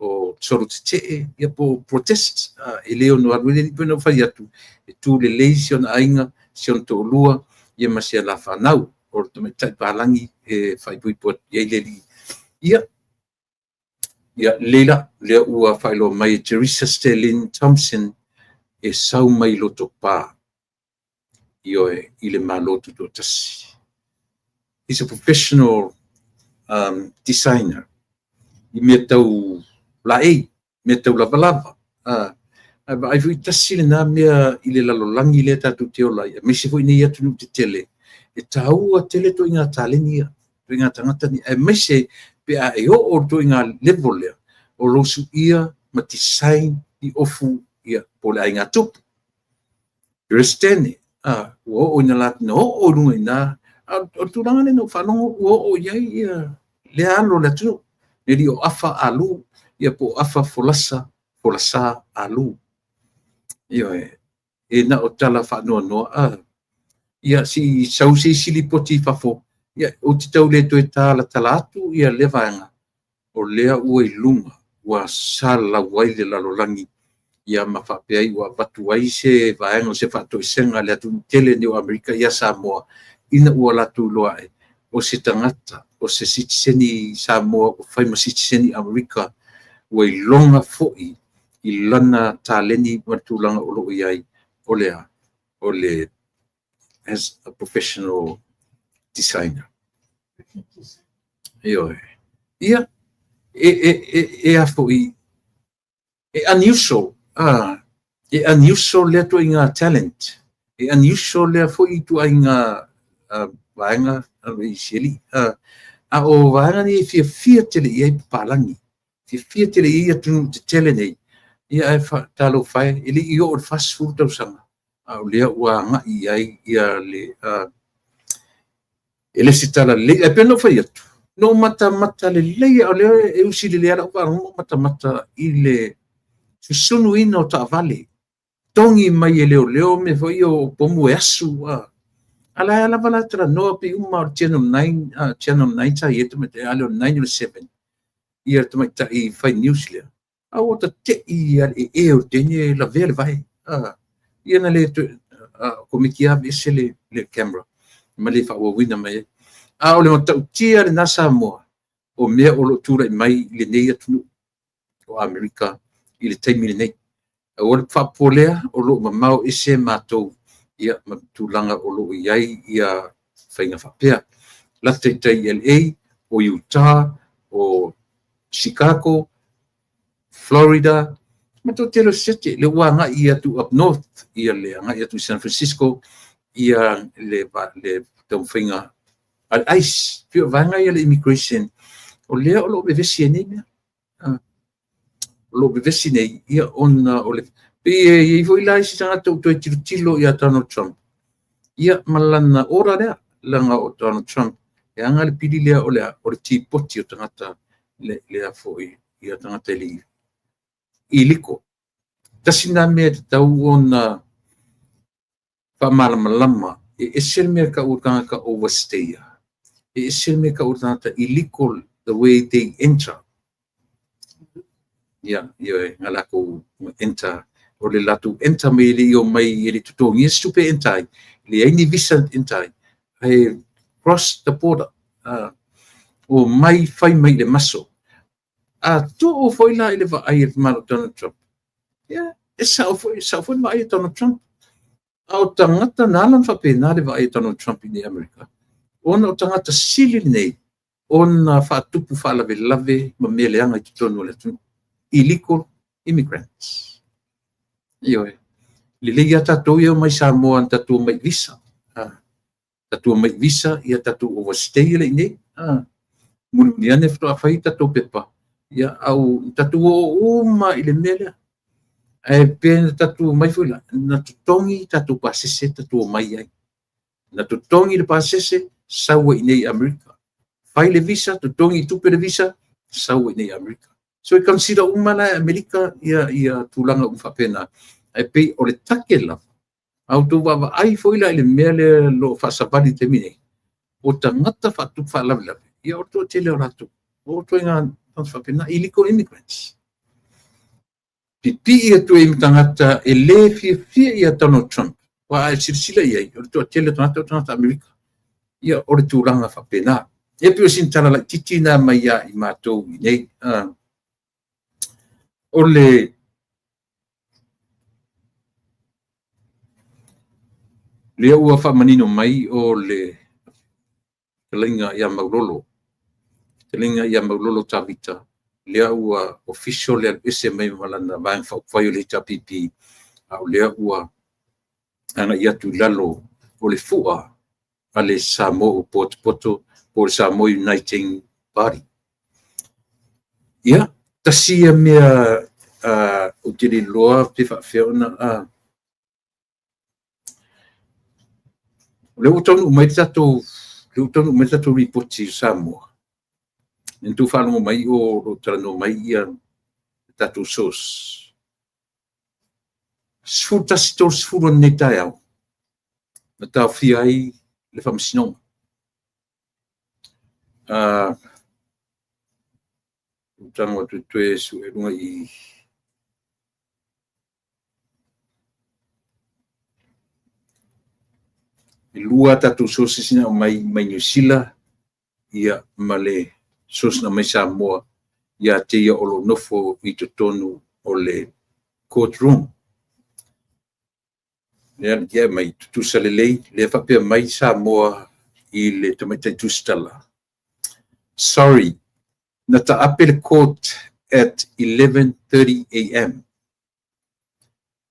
o soro te ia po protest e leo no alu le pena whai atu e tu le leisi ona ainga se on to lua ia masia la whanau o to me tai palangi e whai pui pot ia le li ia leila lea ua whailo mai Teresa Sterling Thompson e sau mai loto pā io e ile malotu to tasi. He's a professional designer. I mea tau laei, mea tau lava. Ai fui tasi le nā mea ile lalolangi le tatu te ola ia. Mese fui nei atu te tele. E taua tele to inga taleni ia. To inga tangata ni. Mese pe a e o to inga level lea. O losu ia ma design i ofu ia. Po le ainga tupu. Restene. O ina lat no o runga ina. O turanga ne no whanongo o iai ia. Le alo le tunu. Neri o afa alu. Ia po afa folasa alu. Ia e na o tala whanua noa. Ia si sausi sili poti fafo. Ia o te tau le toi tala atu. Ia le vaenga. O lea ua lunga. Ua sala waile lalolangi. Ia mawhapea i ua watu wai se vaenga o se whato isenga le atu tele ni o Amerika ia Samoa. Ina ua latu loa e. O se tangata. O se sitiseni Samoa. O whaima sitiseni Amerika. Ua i longa fo'i. I lana taleni matulanga o loo iai. O le as a professional designer. Ia. E a fo'i. E unusual. E unusual lea tu inga talent. E unusual lea fo'i tu inga vaenga i sili. A o vaenga ni fia tele iai palangi. Fia tele ia tunu te tele nei. Ia e talo whae. Ili i o fast food tau sanga. A o lea ua nga iai ia le ele si tala le. E peno whai atu. No mata le leia o lea e usi le lea la uka no mata i le susunu ina o ta vale. Tongi mai e leo me foi o pomu e asu. Ala vala tra no pe uma o channel 9 ta yetu me te ale o 9 o 7. Ia te mai ta i whai news lea. A o ta te i e o tenye la vele vai. Ia na le komikia bese le camera. Ma le wha wina mai. A o le matau tia le nasa moa. O mea o lo tura i mai le nei atunu. O Amerika i le taimi le nei. O le whapolea o lo mamau ese mātou. Ia matulanga o lo iai ia whainga whapea. La teitai LA, o Utah, o Chicago, Florida, mato telo sete le wanga ia tu up north ia le nga ia tu San Francisco ia le tau whainga al ice pio vanga ia le immigration o lea o lo bevesi nei mea lo bevesi nei ia ona o le pe i voi lai si tanga tau toi tilo ia Donald Trump ia malana ora lea langa o Donald Trump e anga le pili lea o le tipoti o tangata lea foi ia tangata li iliko. Tasina mea te tau ona whamalama e esel mea ka urkanga ka overstaya. E esel mea ka urkanga iliko the way they enter. Ia ngalako enter. O le latu enter me li o mai e li tutongi. E stupe entai. Le aini visa entai. He cross the border. O mai whai mai le maso. To o foi la ele va ai malo Donald Trump. Yeah, e sa foi mai Donald Trump. au tangata nalan whapena le wa e tano Trump ni Amerika. Ona o tangata sili nei, ona whaatupu whaalawe lave ma meleanga i tonu le tunu. Illegal immigrants. Ioe. Lilei ia tatou ia mai Samoa tatou mai visa. Tatou mai visa ia tatou overstay le nei. Muni ane fto afai tatou pepa. Ia au tatou o uma ile mele. E pe tatou mai fuila. Na tutongi tatou pasese tatou mai ai. Na tutongi le pasese sawa nei Amerika. Fai le visa, tutongi tupe le visa, sawa nei Amerika. So I consider umana Amerika ia tulanga umfapena. E pe o le take la. Au tu wa ai foila ile mele lo fasabali temine. O tangata fatu falawe. Ia o tu tele ratu. O tu nga fasabena illegal immigrants. Pipi ia tu tangata ele fia ia Donald Trump. Wa silsila ia o tu tele tangata Amerika. Ia o le tulanga fapena. E pe o sintana la titina mai ia I matou nei. O le lea ua whamanino mai o le telinga ia maulolo. Telinga ia maulolo tabita. Lea ua official lea ese mai malana vaeng violate pipi. Au lea ua ana ia tu lalo o le fua a le Samoa Poto po le Samoa Uniting Party. Ia, tasia mea o tiri loa pe whawhiona le utonu mai tatou report I Samoa. Nentu whanongo mai o tarano mai ia tatou sos. Sfutasi tol sfuro netai au. Na tau fia ai le whamasinonga. Utanu atu tue su e runga I lua tatou sos sina mai New Zealand ia male sos na mai Samoa ia te ia o lo nofo I totonu o le courtroom. Lea ia mai tutusa lelei le whapea mai Samoa I le tamaitai tustala. Sorry, na ta apel court at 11:30 a.m.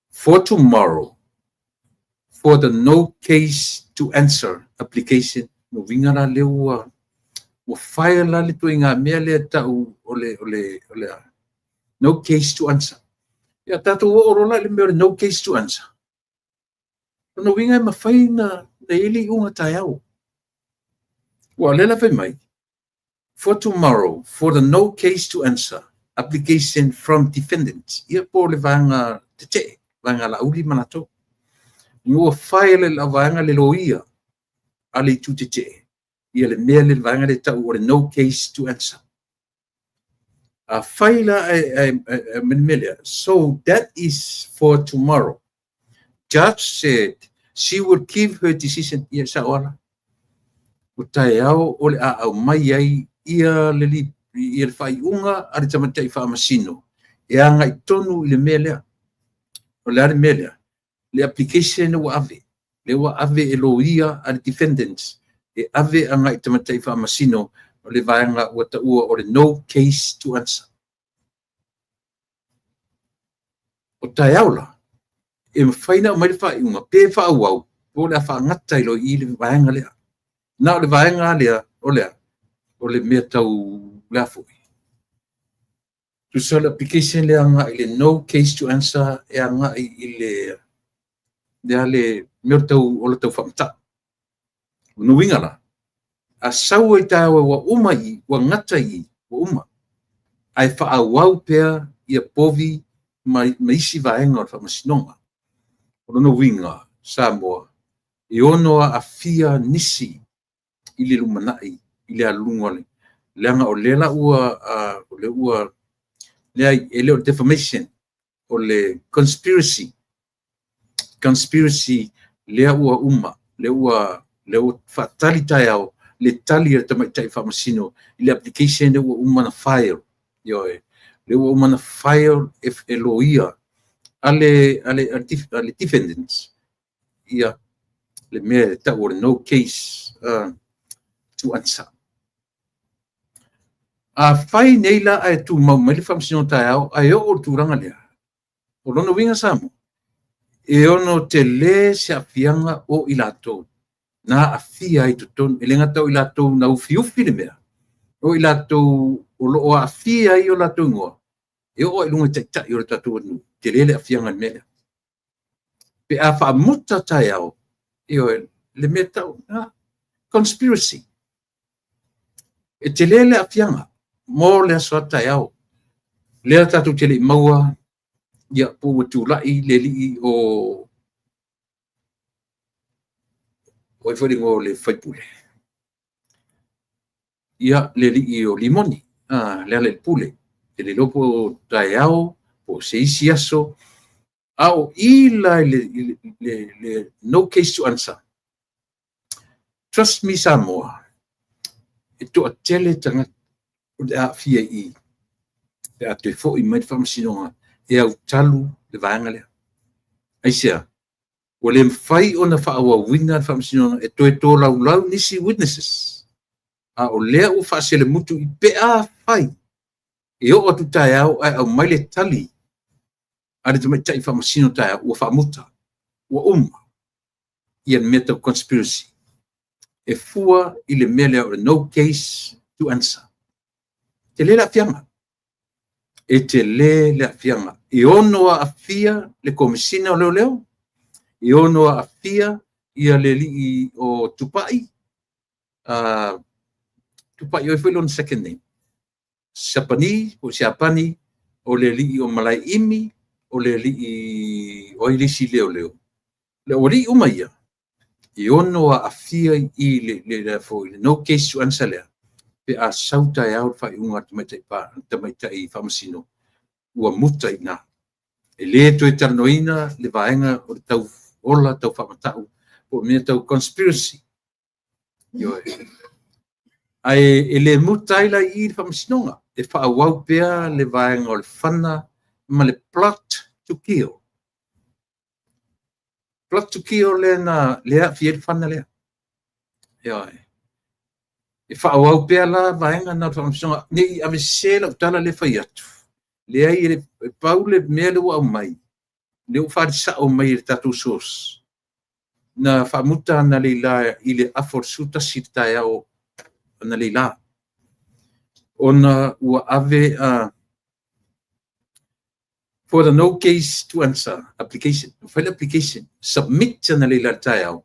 For tomorrow, for the no case to answer application, no vingara leua o fire la le tuinga mea le tau ole no case to answer. Ya tatu o rola le mea no case to answer. No vinga ma faina na ili unga tayau. Wa lela fai mai. For tomorrow, for the no case to answer application from defendants. Ia po le vanga te vanga la uli manato. Ngua file la vanga le loia ali tu te. Ia le mea le vanga le tau o le no case to answer. A file melia. So that is for tomorrow. Judge said she would give her decision ia sa ora. Utai au ole au mai ai ia le ia fai unga ari tamatai fa masino. Ia ngai tonu le melia. O le melia. Le application wa ave. Le wa ave eloia ari defendants. E ave ngai tamatai fa masino o le vaanga o ta ua o le no case to answer. O tai aula. E mawhaina o mai le fai unga. Pe fa au. O le fa ngata ilo I le vaanga lea. Na o le vaanga lea o lea. O le mea tau lafui. Tu sa le application le anga I le no case to answer e anga I le mea tau o le tau whamata. Unu winga la. A sau e tawa wa uma I, wa ngata I, wa uma. Ai wha awau pea ia povi ma isi vaenga o le whamasinonga. Unu winga, Samoa. I onoa a fia nisi I le lumanai. I le alungole. Leanga o lela ua lea ele o defamation o le conspiracy lea ua uma le ua fatali tai au le tali e tamaitai whamasino I le application le ua uma na file le ua uma na file if eloia ale defendants ia le mea ta o no case to answer. A fai nei la ai tu mau mai le famsino tau ai o turanga lea. O lono winga samo. E ono te le se afianga o ilato. Na afia ai tuton elenga tau ilato na ufi le mea. O ilato o lo o afia ai o lato ngoa. E o ilunga tai o tatu nu. Te le afianga mea. Pe a fa muta tai au. E o le mea tau. Conspiracy. E te le afianga. Mo le aso tai au. Le tatu te le maua. Ia po tu lai le li o foi ngo le fai pule. Ia le li o limoni. Le pule. Te le lopo tai au po se isi aso. Au ila le no case to answer. Trust me Samoa. E to a tele tanga o le a fia i. E a te fo i mai whamasinonga. E au talu le vaanga lea. Aisea, o le mwhai o na whaawa winga whamasinonga e toe tō lau nisi witnesses. A o lea o whaasele mutu i pea whai. E o atu tae au ai au maile tali. A le tamai tai whamasino tae au ua whaamuta. Ua uma. Ian meta conspiracy. E fua i le mele o no case to answer. Te le la fianga. E te le afianga. E ono a afia le komisina o leo. E ono a afia ia le li o tupai. Tupai o foi on second name. Sapani o Siapani o le li o Malai Imi o le li o ilisi leo. Le o li umaia. E ono a afia i le foi no case to answer lea. Pe a sauta e au whai unga tamaitai whamasino. Ua muta i nā. E le to e taranoina le vaenga o le tau ola tau whamatau. O mea tau conspiracy. Ai e le muta ila i whamasinonga. E whaawau pea le vaenga o le whana ma le plot to kill. Plot to kill le na lea fia le whana lea. E whaawau pea la vaenga na whamasinonga. Ni ame se la utala le whai atu. Le ai e paule mea le au mai. Le o whaarisa o mai le tatu sos. Na whaamuta na leila i le afor suta sita au na leila. Ona ua ave for the no case to answer application. File application. Submit na leila tai au.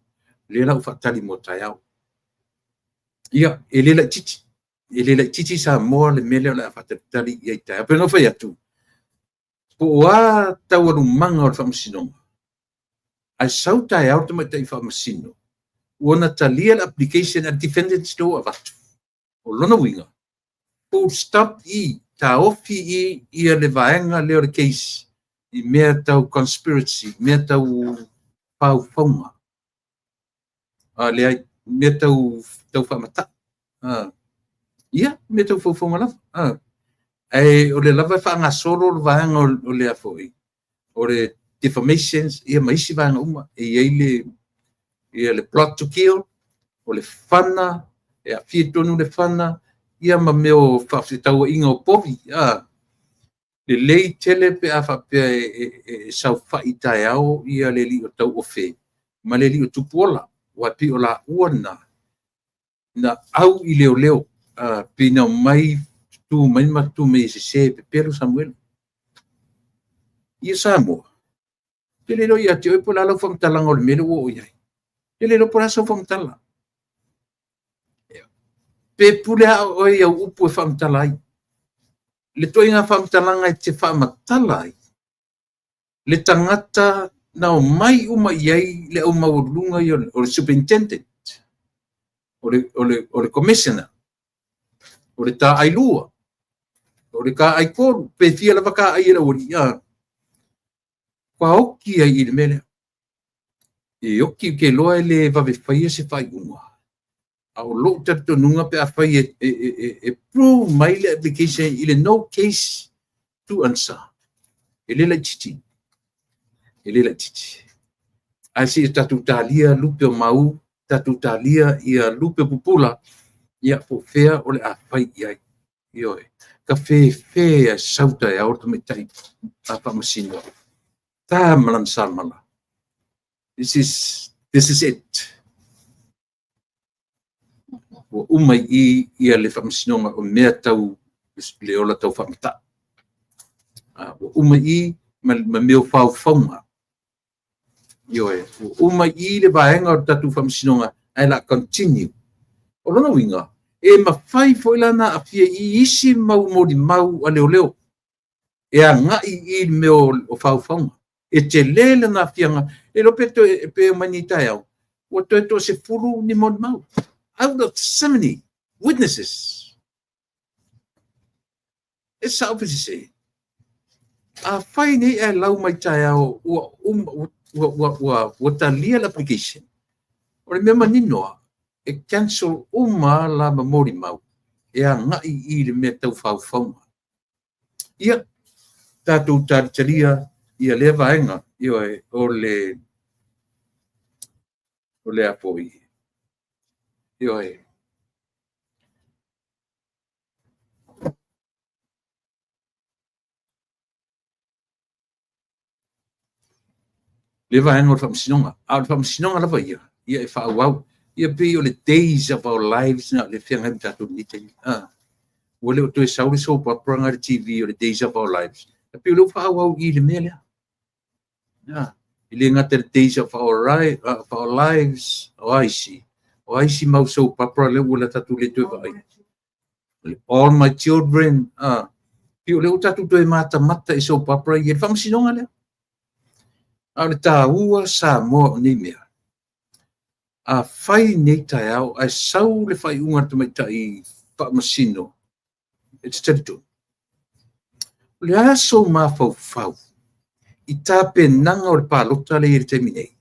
Leila u whaatali mo tai au. Ia, e leila titi. E le titi sa moa le mele o la whatatari i aitai. Ape no whai atu. Po oa tau aru manga o le whamasinonga. Ai sautai au te maitai whamasino. Uona talia le application at defendant's door of atu. O lona winga. Po stop i, ta ofi i, ia le vaenga leo le case. I mea tau conspiracy, mea tau pau whaunga. Le ai, mea tau whamata. Ia, me tau whauwhonga lava. Ai, o le lava whaanga solo le vaenga o le afoi. O le defamations, ia maisi vaenga uma. Ia le plot to kill. O le whana, e a fie tonu le whana. Ia ma meo whawhitau inga o povi. Le lei tele pe a whapea e sau whaitai au. Ia le li o tau ofe. Ma le li o tupuola. Wapi o la uana. Na au i leo. Pina mai tu mai matu me se Pedro Samuel. Ia Samoa. Ele lo ia te o pola lo fam tala ngol mele o ia. Ele lo pola so fam tala. Pe pula o ia upu fam tala. Le toinga fam tala ngai te fam tala. Le tangata na o mai uma iai le o maulunga ia o superintendent. O le commissioner. O le ta ailua. O le ka aikoru. Pe fia lava ka aira ori. Kwa oki ai i le mele. E oki ke loa le vave whaia se whai unga. A o lo tato nunga pe a whai e pro mai le application i le no case to answer. E le la titi. ai si tatu talia lupe o mau tatu talia ia lupe pupula ia po fea o le a fai ia io ka fe sauta e orto me tai a pa masino ta malan salmala this is it o umai ia le fa masino o mea tau le ola tau fa mata o umai ma meu fau fauma io o umai le vaenga o tatu fa masino ai la continue o lona winga e mawhai foi lana a fia I isi mau mori mau a leo leo. E a ngai I meo o whauwhaunga. E te lele na fianga, e lo peto e pe manitai au. O to se furu ni mori mau. Out of 70 witnesses. E sa opisi se. A whai nei e lau mai tai au ua talia l'application. O le mea maninoa. E cancel uma la mori mau. E a ngai I le mea tau whauwhaunga. Ia, tātou tātaria, ia le vaenga, ia o le apoi. Ia le vaenga o whamsinonga. A o whamsinonga lava ia e whaawau. Ia pe o le days of our lives na le whianga i tātou nite. O le o toi sauri so papuranga le TV o le days of our lives. Ia pe o le whaawau I le mea lea. I le ngata le days of our lives o aisi. O aisi mau so papura le ua la tātou le toi vai. All my children. Pe o le o tātou toi mata I so papura I le whamsinonga lea. A le tā ua sa moa o nei mea. A whai nei tai au, a sau le whai unga tu mai tai whaamasino. It's territory. Le aso ma fau. I tape nanga o le pālota le iri temi nei.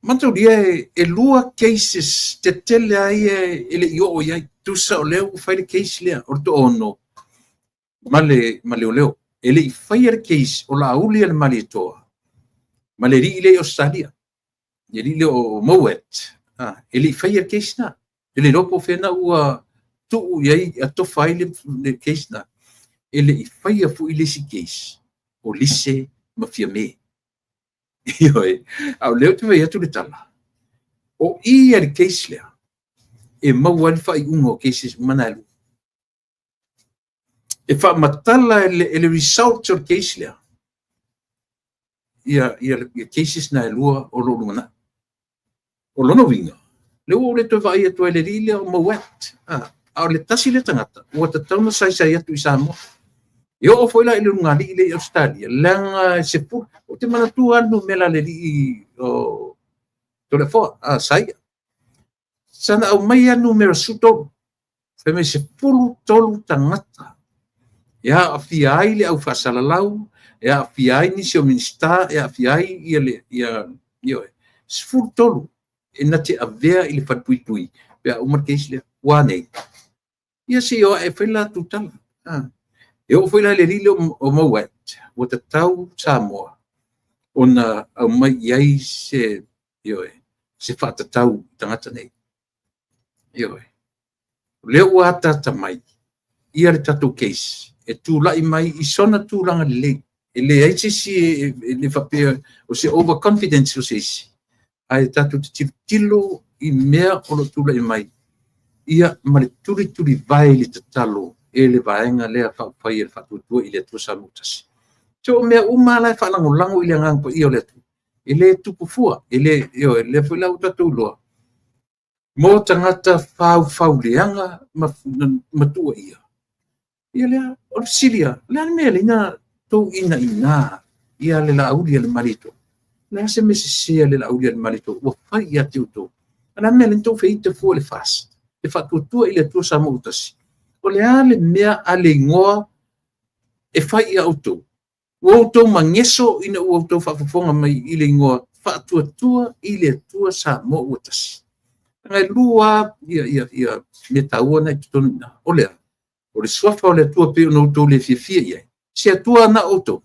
Mantau lia e lua cases te tele ai e le io o iai tusa o leo whai le case lea o to ono. Ma le o leo. E le I whai le case o la auli le mali toa. Ma le ri le Australia. Jadi le o Moet. Ele fai a case na. Ele lopo fena ua tu iai a to fai le case na. Ele fai a fu ile si case. O lise ma fia me. Ioi. Au leo te vai atu le tala. O ia le case lea. E mau ali fai ungo cases manalu. E fa matala ele result o case lea. Ia cases na lua o lo lumana. O lono winga. Le o le toi vai atu ele rile o Moet. A le tasi le tangata. Ua ta tauna sai atu I Samoa. E o foi la ele ngali ile Australia. Langa se pu. O te manatu anu mela le li o tole fo. Sai. Sana au mai anu mera suto. Fe me se pulu tolu tangata. Ia a fiai le au fasalalau. Ia a fiai ni se o minista. Ia a fiai ia sfuru tolu. E na te avea I le whatpuitui. Pea umar keisi lea, wānei. Ia se o e whaila tutala. E o whaila le rile o Moet. O te tau Samoa. O na au mai iai se whatatau tangata nei. Ioe. Leo o ata tamai. Ia le tatou keisi. E tūlai mai I sona tūlanga le lei. E le aise si le whapea o se overconfidence o se isi. Ai tatu te tilo I mea o lo tula I mai. Ia ma le turi vai le tatalo e le vaenga lea whaupai e le whatutua I le atua sa mutasi. So mea umala e whalango I le ngang po I o le atu. E le tupufua, e le whilau tatu loa. Mo tangata whau leanga matua ia. Ia lea, o Silia, lea mea le ina tau ina ia le la auri le marito. Na se me se le la ulia malito o fai ia te uto ana me le to feite fu le fas e fa tu ile tu sa mutas o le ale mea ale ngoa e fai ia auto o auto mangeso ina o auto fa fonga mai ile ngoa fa tu ile tu sa mutas ngai lua ia me taona tona o le swafa o le tu pe no to le fifia ia se tu na auto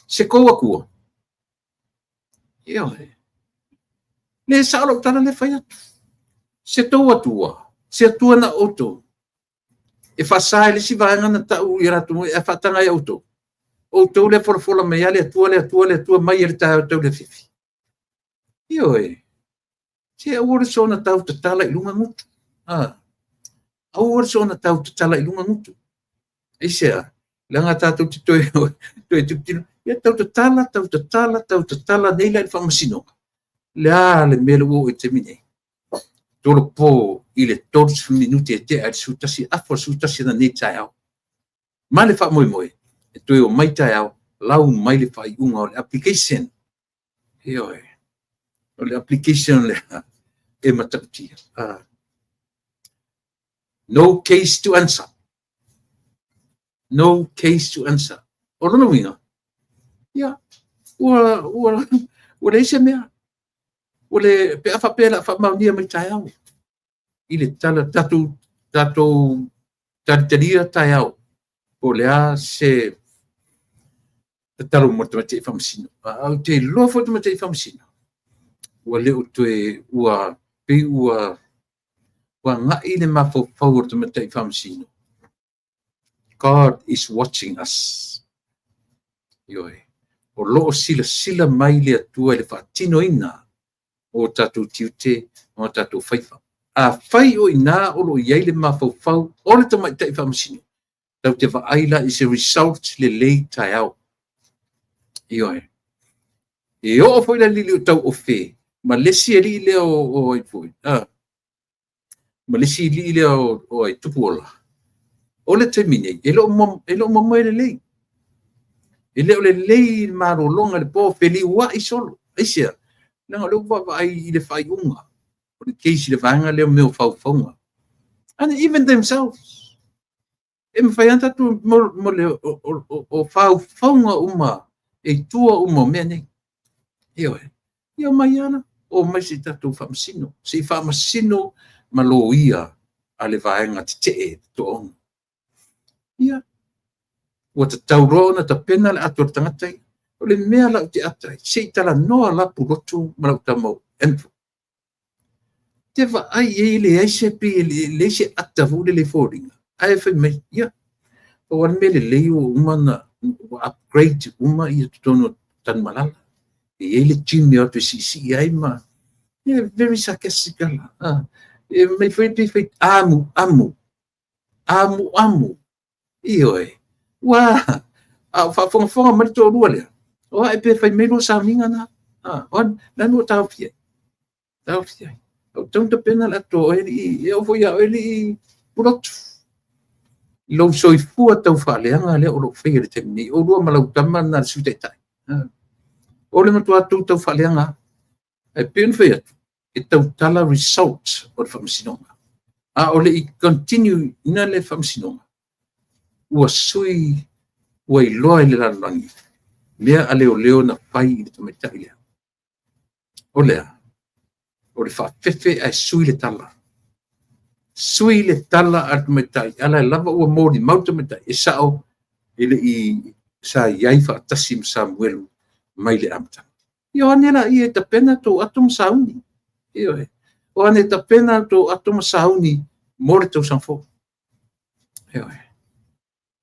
se koa kua Ia e. Le sa lo tala le fai atu. Se tau atua. Se atua na oto. E whasai le si vaenga na tau i ratu mo e whatanga i auto. Auto le fola me ia le atua mai e le tau le fifi. Io e. Se awore so na tau te tala i lunga ngutu. Awore so na tau te tala i lunga ngutu. E sea, langa tātou te toi tuptino. Ia tau te tala, nei lai whamasino. Lea le mele o e te mine. Toro pō i le tors minuti e te ari sutasi, afo sutasi na nei tai au. Ma le wha moe. E toi o mai tai au, lau mai le wha i unga o le application. Oi. O le application le e matakatia. No case to answer. No case to answer. O lona winga. Ia. Ua reise mea. O le pe afa pela fa maunia mai tai au. I le tala tatou taritaria tai au. O lea se talo mo te mate whamasino. Au te loa fo te mate whamasino. Ua leo toe ua pe ua ngai le mafo fau te mate whamasino. God is watching us. Ioi. O loo sila mai le atua le whaatino ina. O tatou tiute, o tatou whaifa. A whai o ina o lo iei le mafau, o le tamai tai whamasino. Tau te whaaila is a result le lei tai au. Ioi. E o foi la lili o tau o whē. Ma lesi e li le o ai foi. Ma lesi li le o ai tupuola. O le te mine, e lo mamai le lei. E leo le lei maro longa le po feli wa i solo. Aisia. Nanga leo wa ai le whai unga. O le keisi le vanga leo meo whauwhaunga. And even themselves. E mwhai anta tu mo le o whauwhaunga uma. E tua uma mea nei. Eo e. Eo mai ana. O mai si tatu whamasino. Si whamasino malo ia a le vaenga te te to onga. Ia. Ua te tauroa na ta pena le atua tangatai. O le mea lau te atai. Se tala noa la purotu malau tamau. Enfu. Te wa ai e le aise pi le se atavu le fōringa. Ai whai mai. Ia. O wan me le leo umana upgrade uma i tono tan malala. E le timi o te sisi ai ma. Yeah, very sarcastic. Mai whai amu. Ioi. Wa, whafonga marito rua lea. O ai pe whai mero sa minga na. On, nanu tau fia. O taunta pena la to e o foi a ele purotu. Lo soi fua tau whaleanga lea o lo whai le temni. O rua malau tama na suteitai. O le matua tau whaleanga. E pen whai atu. E tau tala result o le whamasinonga. O le I continue ina le whamasinonga. Ua sui, ua I loa I le lalangi. Mea a leo na whai I le tamaitai lea. O lea. O le whawhewhe ai sui le tala. Sui le tala a tamaitai. Ala e lava ua mōri mau tamaitai. E sao, ele I sa iai whaatasi Samuelu mai le amata. Io anela I e tapena tō atum sauni. Io e. O ane tapena tō atum sauni mōre tau sanfo. Io e.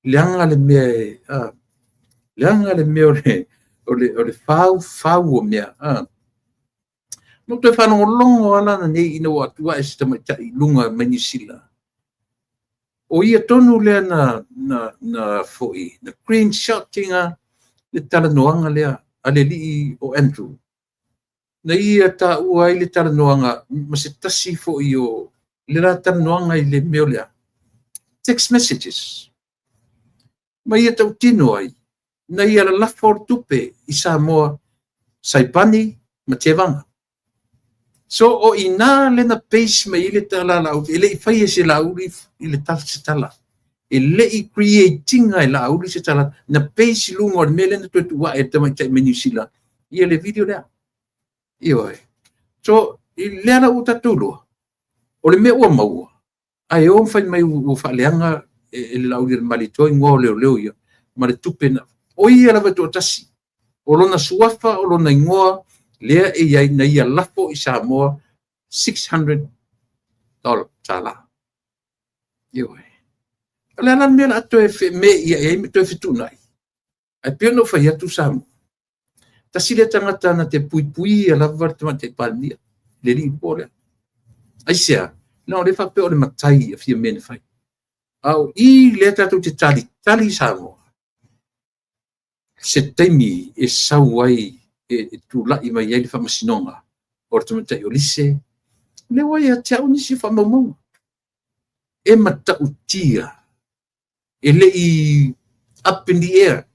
Leanga le mea o le fau o mea. No te whanongo longo alana nei ina o atua e sita maitai lunga manisila. O ia tonu lea na foi, na green shot tinga le talanoanga lea a le lii o Andrew. Na ia ta ua I le talanoanga ma se tasi foi o le la talanoanga I le meo lea. Text messages. Ma ia tau tino ai. Na ia la lafor tupe I Samoa Saipani ma Tevanga. So o ina le na page ma I le tala lau, ele I whai se lauri I le tala se tala. Ele I creating ai lauri se tala, na page lunga o le mele na tuatua e tamaitai menu sila. Ia le video lea. Io ai. So, I lea na uta tulua. O le mea ua maua. Ai o mwhai mai ua whaaleanga e le lauri le malitoi ngō leo ia. Ma le tupe na. O ia la watu o tasi. O lona suafa, o lona ingoa, lea e iai na ia lapo i Samoa $600 tala. Yo. Ala lan mela ato e me ia e me to e fitunai. Ai pio no fai atu Samoa. Ta sile tangata na te pui ala vartama te palmia. Le li pole. Ai sia, no le fa pe o le matai a fia mene fai. Au I le tatu te tali Samoa. Se taimi e sauai e tu lai mai ai le fa masinonga. Orto mata o lise. Le wai a te au nisi fa mamau. E mata utia. E le I up in the air.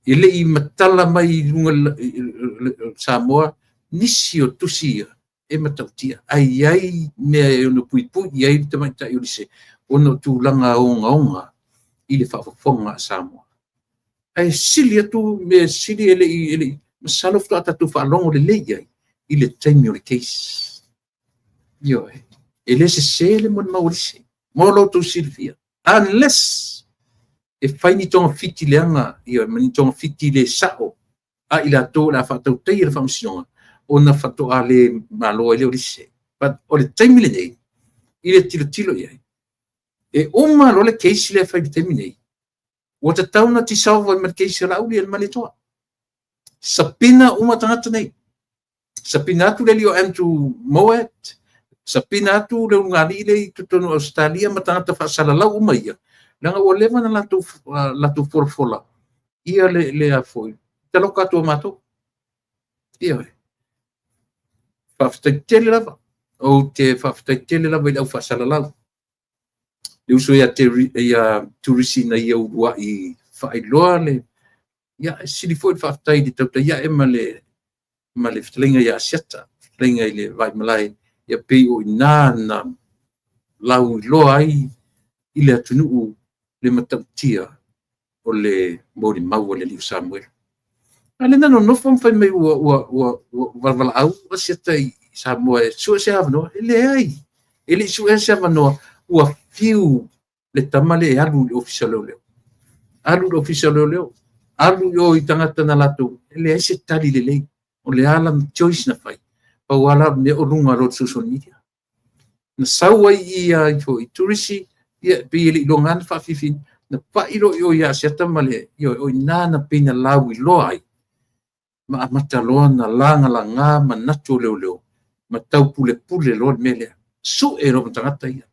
E le I matala mai lunga Samoa nisi o tusia. E mata utia. Ai mea e ono pui ai te mai tai o lise. Ono tu langa onga I le fa fonga Samoa. Ai sili atu me sili ele masalo fta tatu fa longo le lei ile taimi o le case yo ele se le mon maurisi mo lo tu silvia unless e faini tonga fiti leanga yo mani tonga fiti le sao a ila to la fa tau tei le function ona fa to ale malo ele orisi but o le taimi le nei ile tilo ye e uma lo le case le fa taimi nei o te tauna ti salva ma keisi la uli ma le toa. Sapina uma tangata nei. Sapina atu le lio Andrew Moet. Sapina atu le ngari le tutono Australia ma tangata fa sala la uma ia. Langa o leva na latu forfola. Ia le a foi. Te loka tu mato. Ia. Faftaitele lava. O te faftaitele lava I au fa sala la. Le uso ia turisi na ia ua I whaeloa le ia sili foi whaftai di tauta ia ma le ftalinga ia asiata ftalinga I le vai malai ia pei o ina na lau loa ai I le atunuu le matautia o le mauri maua le liu Samuel. Ale nano nofam fai mai ua valvala au asiata I Samoa sua se avanoa ele ai ele sua se avanoa ua fiu le tamale alu le official leo. Alu le official leo. Alu yo I tangata na latu. Ele se tali le lei. O le alam choice na fai. Pa wala ne o runga ro social media. Na sawa I foi turisi ia pe ile longan fa fifin. Na pa ilo yo ya se tamale yo o nana pina lawi loai. Ma mata loa na langa langa ma natu leo. Ma tau pule lo mele. Su e ro tangata ia.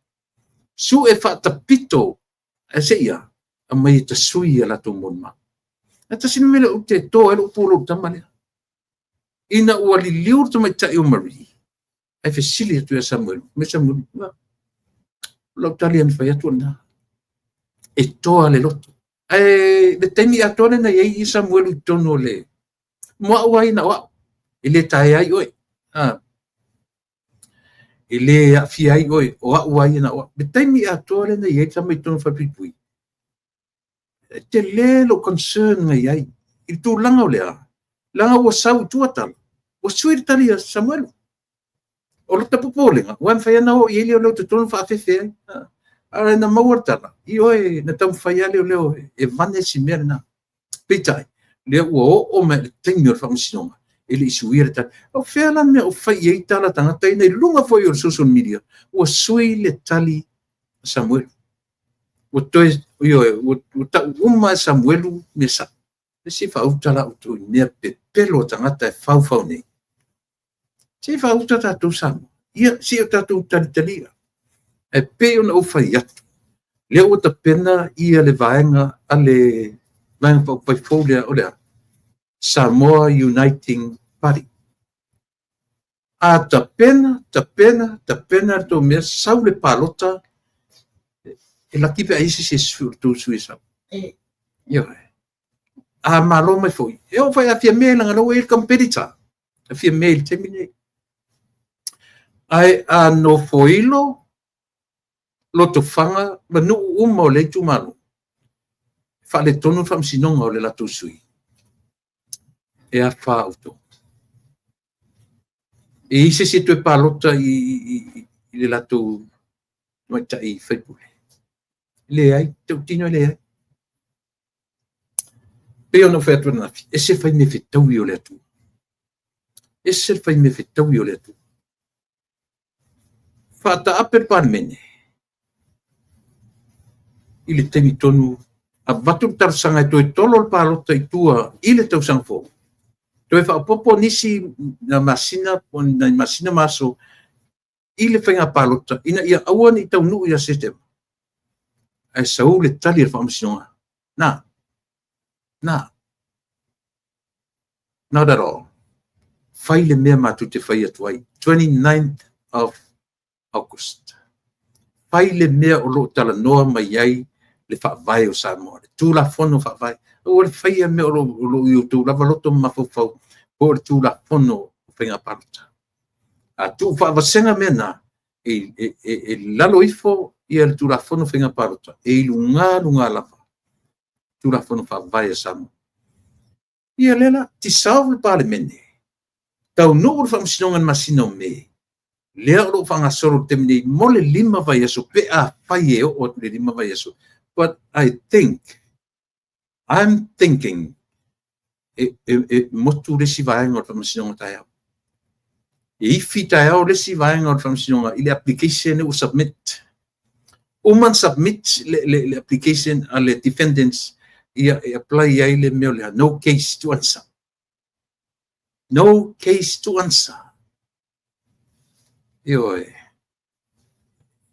Su e fa tapito e se ia a mai te sui ala tu monma. E ta sinu mele o te to e lo polo tamale. Ina ua li liur tu mai tai o Marie. E fe sili tu e Samuel. Me Samuel. Lau tali an fai atu na. E to ale loto. E le temi atone na iei I Samuel I tono le. Moa ua ina wa. Ile tae ai oi. Ele a fiai oi o a ina o be taimi a tole na ye tama I tono fa pipui te le lo concern ngai ai I tu langa o lea langa o sau tu atal o suir tali a Samuel o lo tapu polenga wan fa na o ele o lo te tono fa fefe ara na mawartala I oi na tam fa ale o leo e vanesi merna pitai le o me taimi o fa msinonga ele isuir ta o fela me o fai e tala tangata ina I lunga foi o social media o sui le tali Samuel o toi o ta uma Samuelu me sa se fa utala o tu ne pelo tangata e fau nei se fa utata tu Sam ia se o tatu tali e pe ona o fai atu le o ta pena ia le vaenga ale vaenga pa pai folia o lea Samoa Uniting Party. A ta pena to me sau le palota e la kipe a isi se tu suisa. Yo. A malo mai foi. Eu vai a fia mela ngalo e competitor. A fia mel temine. Ai a no foilo lo to fanga ma no uma o le tu malo. Fa le tonu fam sinonga o le la tu sui. E a fa auto. E ise se tu palota I le lato mai tai fai pule. Le ai, tau tino le ai. Pe ono fai atu nafi. E se fai me fe tau I o le atu. ese fai me fitau yo le tu fata aper parmene ile temi tonu a batu tar sanga to tolo palota itua ile tau sang fo to fa popo nisi na masina maso ile fenga palota ina ia awan i tau nu ia system ai sau le tali fa msinga na not at all faile mea matu te fai atuai 29th of August faile mea o lo tala noa mai ai le fa vai o Samoa tu la fono fa vai o le faia mea o lo YouTube la valoto mafofau o le tu la fono fenga palota a tu fa vasenga mena e lalo ifo ia le tu la fono fenga palota e lunga lava tu la fono fa vai o Samoa ia lela ti salve parlemene tau no fa msinonga masino me lea lo fa ngasoro temne mole lima vai eso pe a fai o le lima vai eso but I'm thinking motu resi vai ngor fa msinonga taia e fita o resi vai ngor fa msinonga ile application o submit o man submit le application ale defendants ia apply ai le meo le no case to answer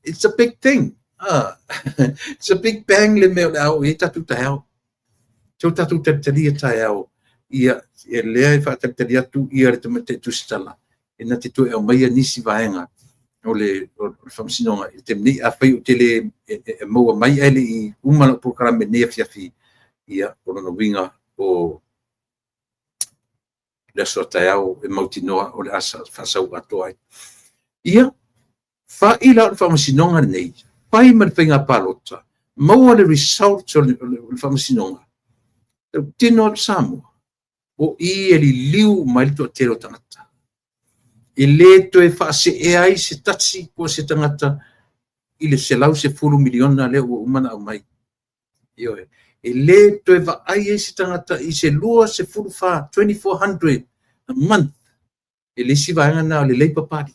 it's a big thing it's a big bang le meo le au e tatu tae so tatu talia tae au ia lea fa talia tu ia le tomate tu stala ina te tu e mai nisi vaenga o le famsinonga te ni a fai o tele mo mai ele i uma programa ne fiafi ia o no winga o le sorteo e mautinoa o le asa fasau atoai ia fa ila o famsinonga nei pai man penga palota mo le result o le famsinonga tino Samoa o i e li liu mai to tero tangata e le to e fa se e ai se tatsi ko se tangata i le selau se fulu miliona le o umana o mai io e le to e va ai se tangata i se lua se fulu fa 2400 a month e le si va na le le papari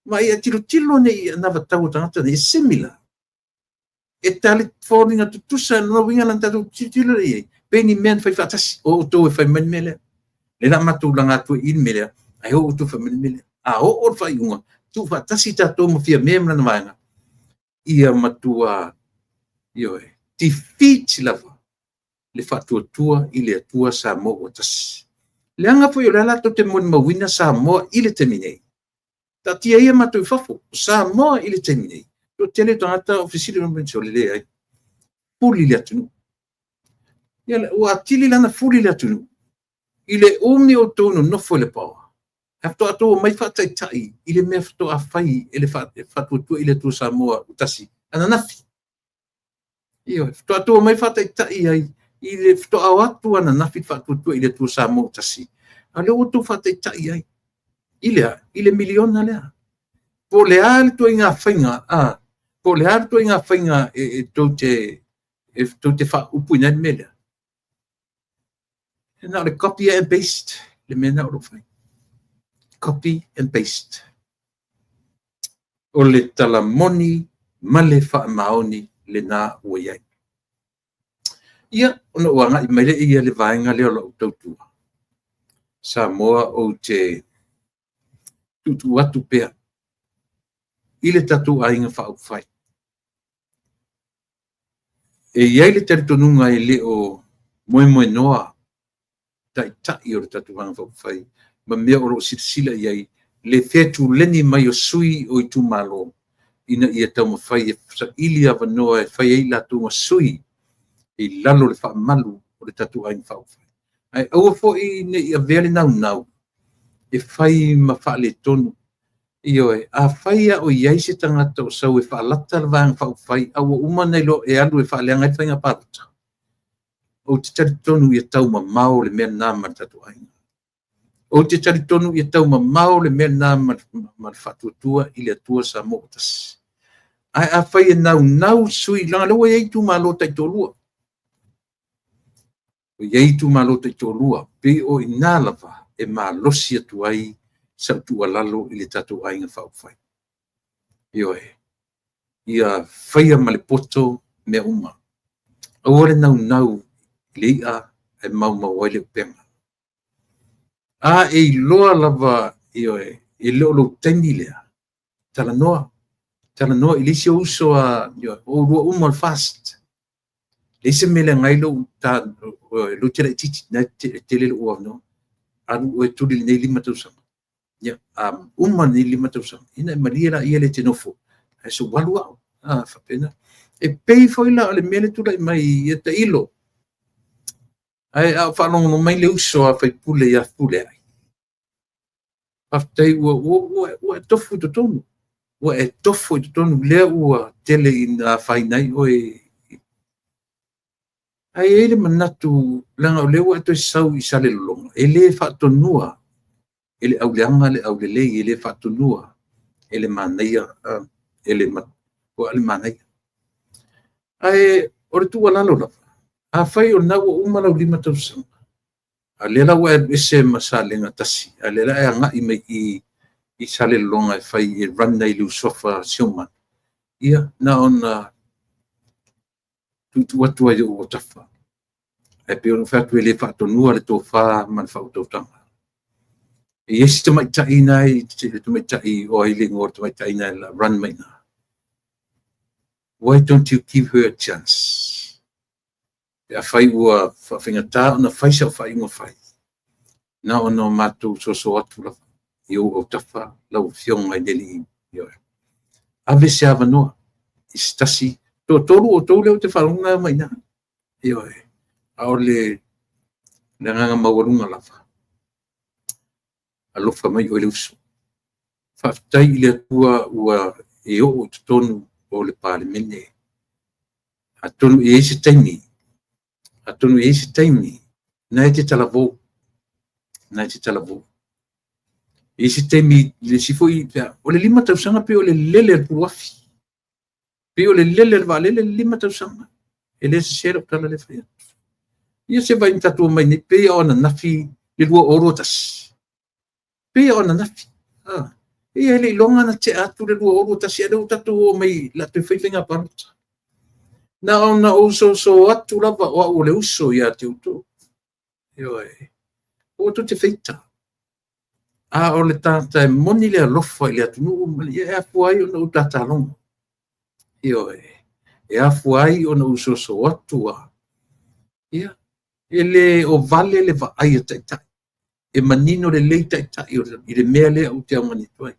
mai a tilo nei na va tau tangata e similar e tali falling at tusa no winga lan tatu tilo e peni men fai fatas o to fai men mele le na matu langa tu in mele ai o tu fai men mele a o fai unga tu fatasi ta to mo fia mem na vanga ia matua io defeat lava le fatu tua ile tua sa mo otas le anga foi la to te mon mo wina sa mo ile terminei ta tia ia matu fafo sa mo ile terminei to tele to ata official no menso le ai puli le tunu ia o atili lana fuli le tunu ile omni o tono no foi le power afto ato mai fatai tai ile me afto afai ele fatu tu ile tu sa mo utasi ana nafi io afto ato mai fatai tai ai ile afto awatu ana nafi fatu tu ile tu sa mo utasi ale o tu fatai tai ai ile miliona le po le alto inga fainga po le alto inga fainga to te fa upuina mele na le copy and paste le mena o fai copy and paste o le talamoni male fa maoni le na uai ia ono wanga i mele ia le vaenga le o tautua Samoa o te tutu atu pea ile tatu ainga fa fai e iai le teritonunga i le o moe noa tai o tatu wanga fa fai ma mea o sila iai le fetu leni mai o sui o i tu malo ina ia tau ma fai e sa ili ava noa e fai ei la tu ma sui i lalo le fa malu o le tatu ainga fa fai ai au fo i ne ia vele nau e fai ma fa le tonu io a faia o iai se tangata o sau e fa lata le vang fa fai au uma nei lo e alu e fa le ngai fainga parta o te tonu ia tau ma mau le mea na ma tatu ainga o te tonu ia tau ma mau le mea na ma fatu tua ile tua sa motas ai a faia nau sui langa lo e tu malo tai tolua o iai tu malo tai tolua pe o inalava e malosi atu ai sa tua lalo i le tatu ainga whaufai. Ia whaia ma le poto me uma. Aore nau le ia e mau ai le upenga. A e loa lava i leo lo taini lea. Tala noa i lisi uso a o rua umal fast. Lisi mele ngai lo lo tira titi na tele lo uavno. Aru e tuli nei 5 tausanga. Uma nei 5 tausanga. Ina maria ia le tenofo. E so walu au. Whapena. E pei foi la le mele tula i mai i ta ilo. Ai a whanongo no mai le uso a whai pule ia pule ai. Aftai ua tofu to tonu. Ua e tofu to tonu lea ua tele in a whainai oe. Ai ele manatu langa o lewa to sau i sale longa. Ele whatonua. Ele auleanga le aulelei ele whatonua. Ele manaia. Ele manai. Ai ore tu wala lo lava. A fai o na o umala 5 tausanga. A lela wa ese masalenga tasi. A lela e anga i mai i sale longa e fai i run nei lu sofa sioma. Ia na ona tu watu ai o tafa. E pe ono fatu ele whatonua le tō wha man whautotanga. E esi tamai tai nai, tamai tai o aile ngor tamai tai nai la run mai na. Why don't you give her a chance? A whai ua whawhingata ona whai sa whai ingo whai. Na ono mātou so atu la. I o tafa lau whionga i neli i. Ave se awa noa. I stasi. Tōru o tō leo te wharunga mai na. A o le nganga mawarunga lawa. A lofa mai o le uso. Whaftai i le atua ua e o tonu o le parlemene. A tonu e ese taimi. A tonu e ese taimi. Na e te talavo. Ese taimi le sifo i o le 5 tausanga pe o le lele puafi. Pe o le lele va lele 5 tausanga. E le se sera tala le fai. Ia se vai tatu mai ni pe ona nafi le rua orotas. Pe ona nafi. E le longa na te atu le rua orotas e le tatu mai la te whaiwhinga paruta. Na ona so atu lava o le uso ia te uto. O to te feita. O le tata e moni le alofa i le atunu e afu ai ona utata longa. E afu ai ona uso atua. Ele o vale le va ai taitai. E manino le lei taitai i le mea lea o te amani tuai.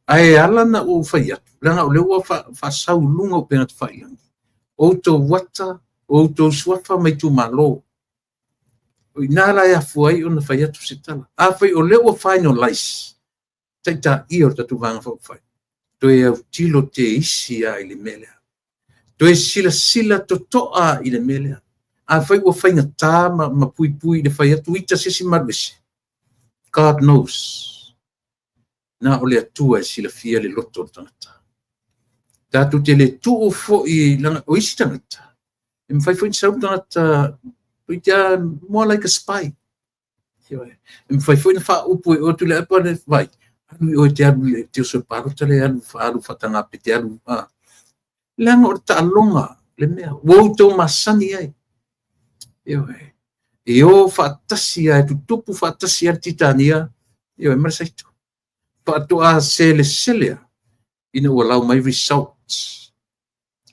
Ai ala na o whai atu. Langa o lewa whasau lunga o penga te whai langi. O to wata, o to suafa mai tu malo. O inala e afu ai ona whai atu se tala. A whai o lewa finalize. Taita i o tatu vanga whai. To e au tilo te isi a i le mea lea. To e sila totoa i le mea lea. A whai ua whainga tā ma pui le whai atu ita sesi marwese. God knows. Na o le atua e sila fia le loto o tangata. Tātu te le tu o fo i langa o isi tangata. E mwhai fwoi sau tangata pui tia more like a spy. E mwhai fwoi na wha upu e o tu le apa le vai. Anu o te alu e te oso parota le alu whatanga pe te alu. Langa o ta alonga le mea. Wou tau masani ai. E o whaatasi ai, tu tupu whaatasi ai titania, marasaito. Whaatoa sele ina ua lau mai results.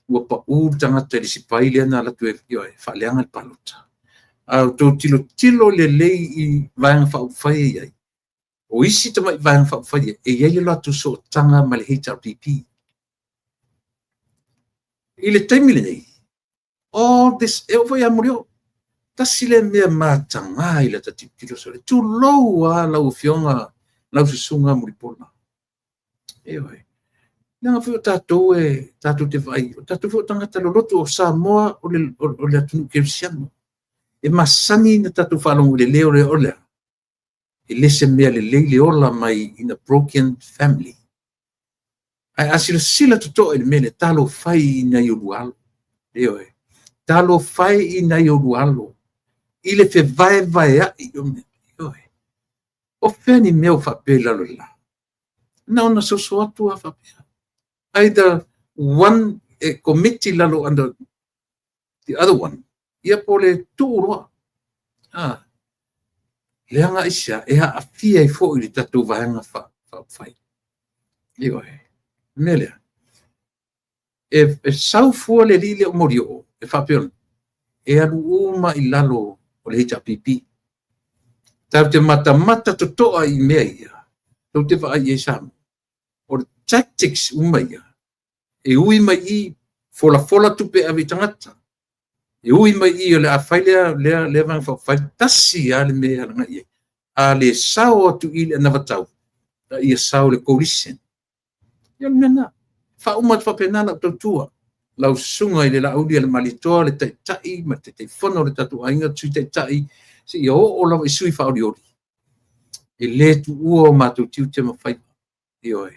Ua pa tangata li sipai lea na latu whaaleanga le palota. Au tau tilo le lei i vaenga whaupwhai ai. O isi tamai vaenga whaupwhai ai, e iai le latu so tanga ma le HRPP. I le taimile nei. All this, e o vai amurio. Tasile mea matanga i la tatitilo sole. Tu lou a lau fionga, lau sisunga muripola. Nanga fio tātou te vai. Tātou fio tangata loloto o Samoa o le atunu kerisiano. E masani na tātou whalongo le leo le olea. E lese mea le leile ola mai in a broken family. Ai asila sila tutoa le mele talo fai na yorualo. Talo fai na yorualo. Ile fe vai a o feni meu whapela lola. Na ona soso atu a whapea. Either one committee lalo under the other one. Ia pole tūroa. Leanga isia, ea a fia I fo I tatu vahanga whai. Iwa he. Melea. E saufua le lile o mori o, e whapeon. E alu uma I lalo o le hita pipi. Tau te mata totoa I mea ia. Tau te wha ai e samu. O le tactics uma ia. E ui mai I fola tupe avi tangata. E ui mai I o le a whailea le vang whai tasi a le mea nga ia. A le sao atu I le anavatau. A ia sao le coalition. Ia le mena. Wha umat whapenana tau tua. Lau sunga I le laudi le malitoa le tai ma te whono le tatu ainga tui tai si I o lau I sui whaori ori. E le tu ua o mātou tiu te mawhai. Ioe.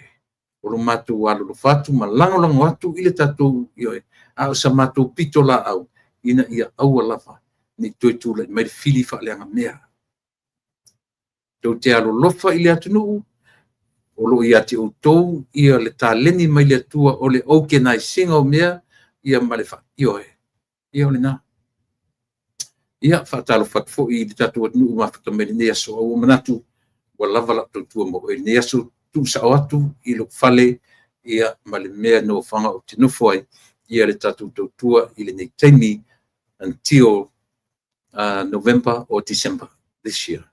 O lo mātou walo lo whatu ma langolango atu I le tatu ioe. A o sa mātou pito la au. Ina ia aua lava. Ni toi tūla I mai fili whaaleanga mea. Tau te alo lofa I le atu nuu. O lo ia te utou, ia le tāleni mai le atua o le organizing o mea, ia ma le wha, ioe. Ia o le nā. Ia whaatalo whatfo I le tatu at nuu mawhata me le nea so au manatu, wa lava la tautua mo e nea so tu sa o atu, I lo fale, ia ma le mea no whanga o te nufoai, ia le tatu tautua I le nei taimi until November or December this year.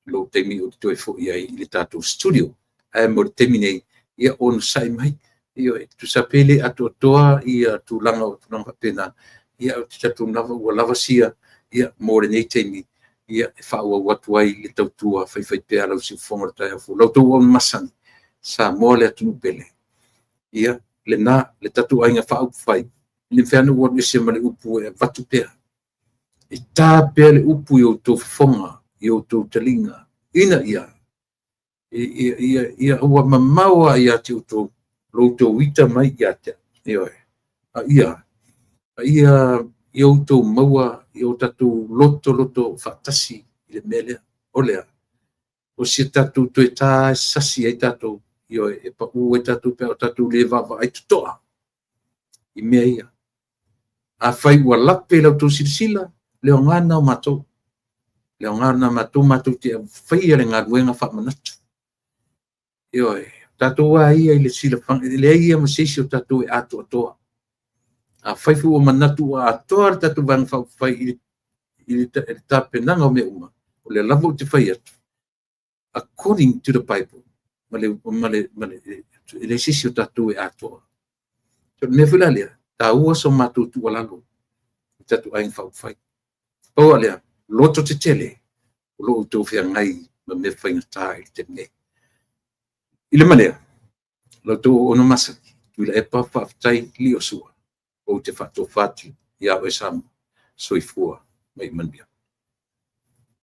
Lo taimi o te toi fo ia I le tatu studio. Ai mo te mine ia on sai mai io tu sapele atu toa ia tu langa o tunanga pena ia o te tu nava o lava sia ia mo le nei temi ia e fa o watu ai le tautua fai pe ala si fonga tai fu lo tu on masani sa mo le tu pele ia le na le tatu ai nga fa u fai le fanu o le sema le upu e vatu pe e ta pe le upu yo to fonga yo to telinga ina ia ia ua mamaua ia te uto louto wita mai ia te ioe ia uto maua ia tatu loto fatasi I le mele olea o si tatu to eta sasi ai tatu ioe e pa u e tatu pe o tatu le vava ai tutoa I mea ia a fai ua lape lau to sirsila leo ngana o matou te fai ale ngā ruenga wha manatu Ioe, tatu wa ia I le sila fang, le ia masisi o tatu e ato atoa. A whaifu o manatu a atoa tatu vang whai I tape nanga o me uma. O le lava o te whai atu. According to the Bible. Le sisi o tatu e atoa. So me whila lea, ta ua so matu tu alalo. Tatu aing whai. Paua lea, loto te tele. O lo uto whia ngai ma me whaingatai te ne. I le malea, lau tō ono masaki, tuila e pawhaftai li o sua, o te whato whati, ia o e samu, soifua mai manbia.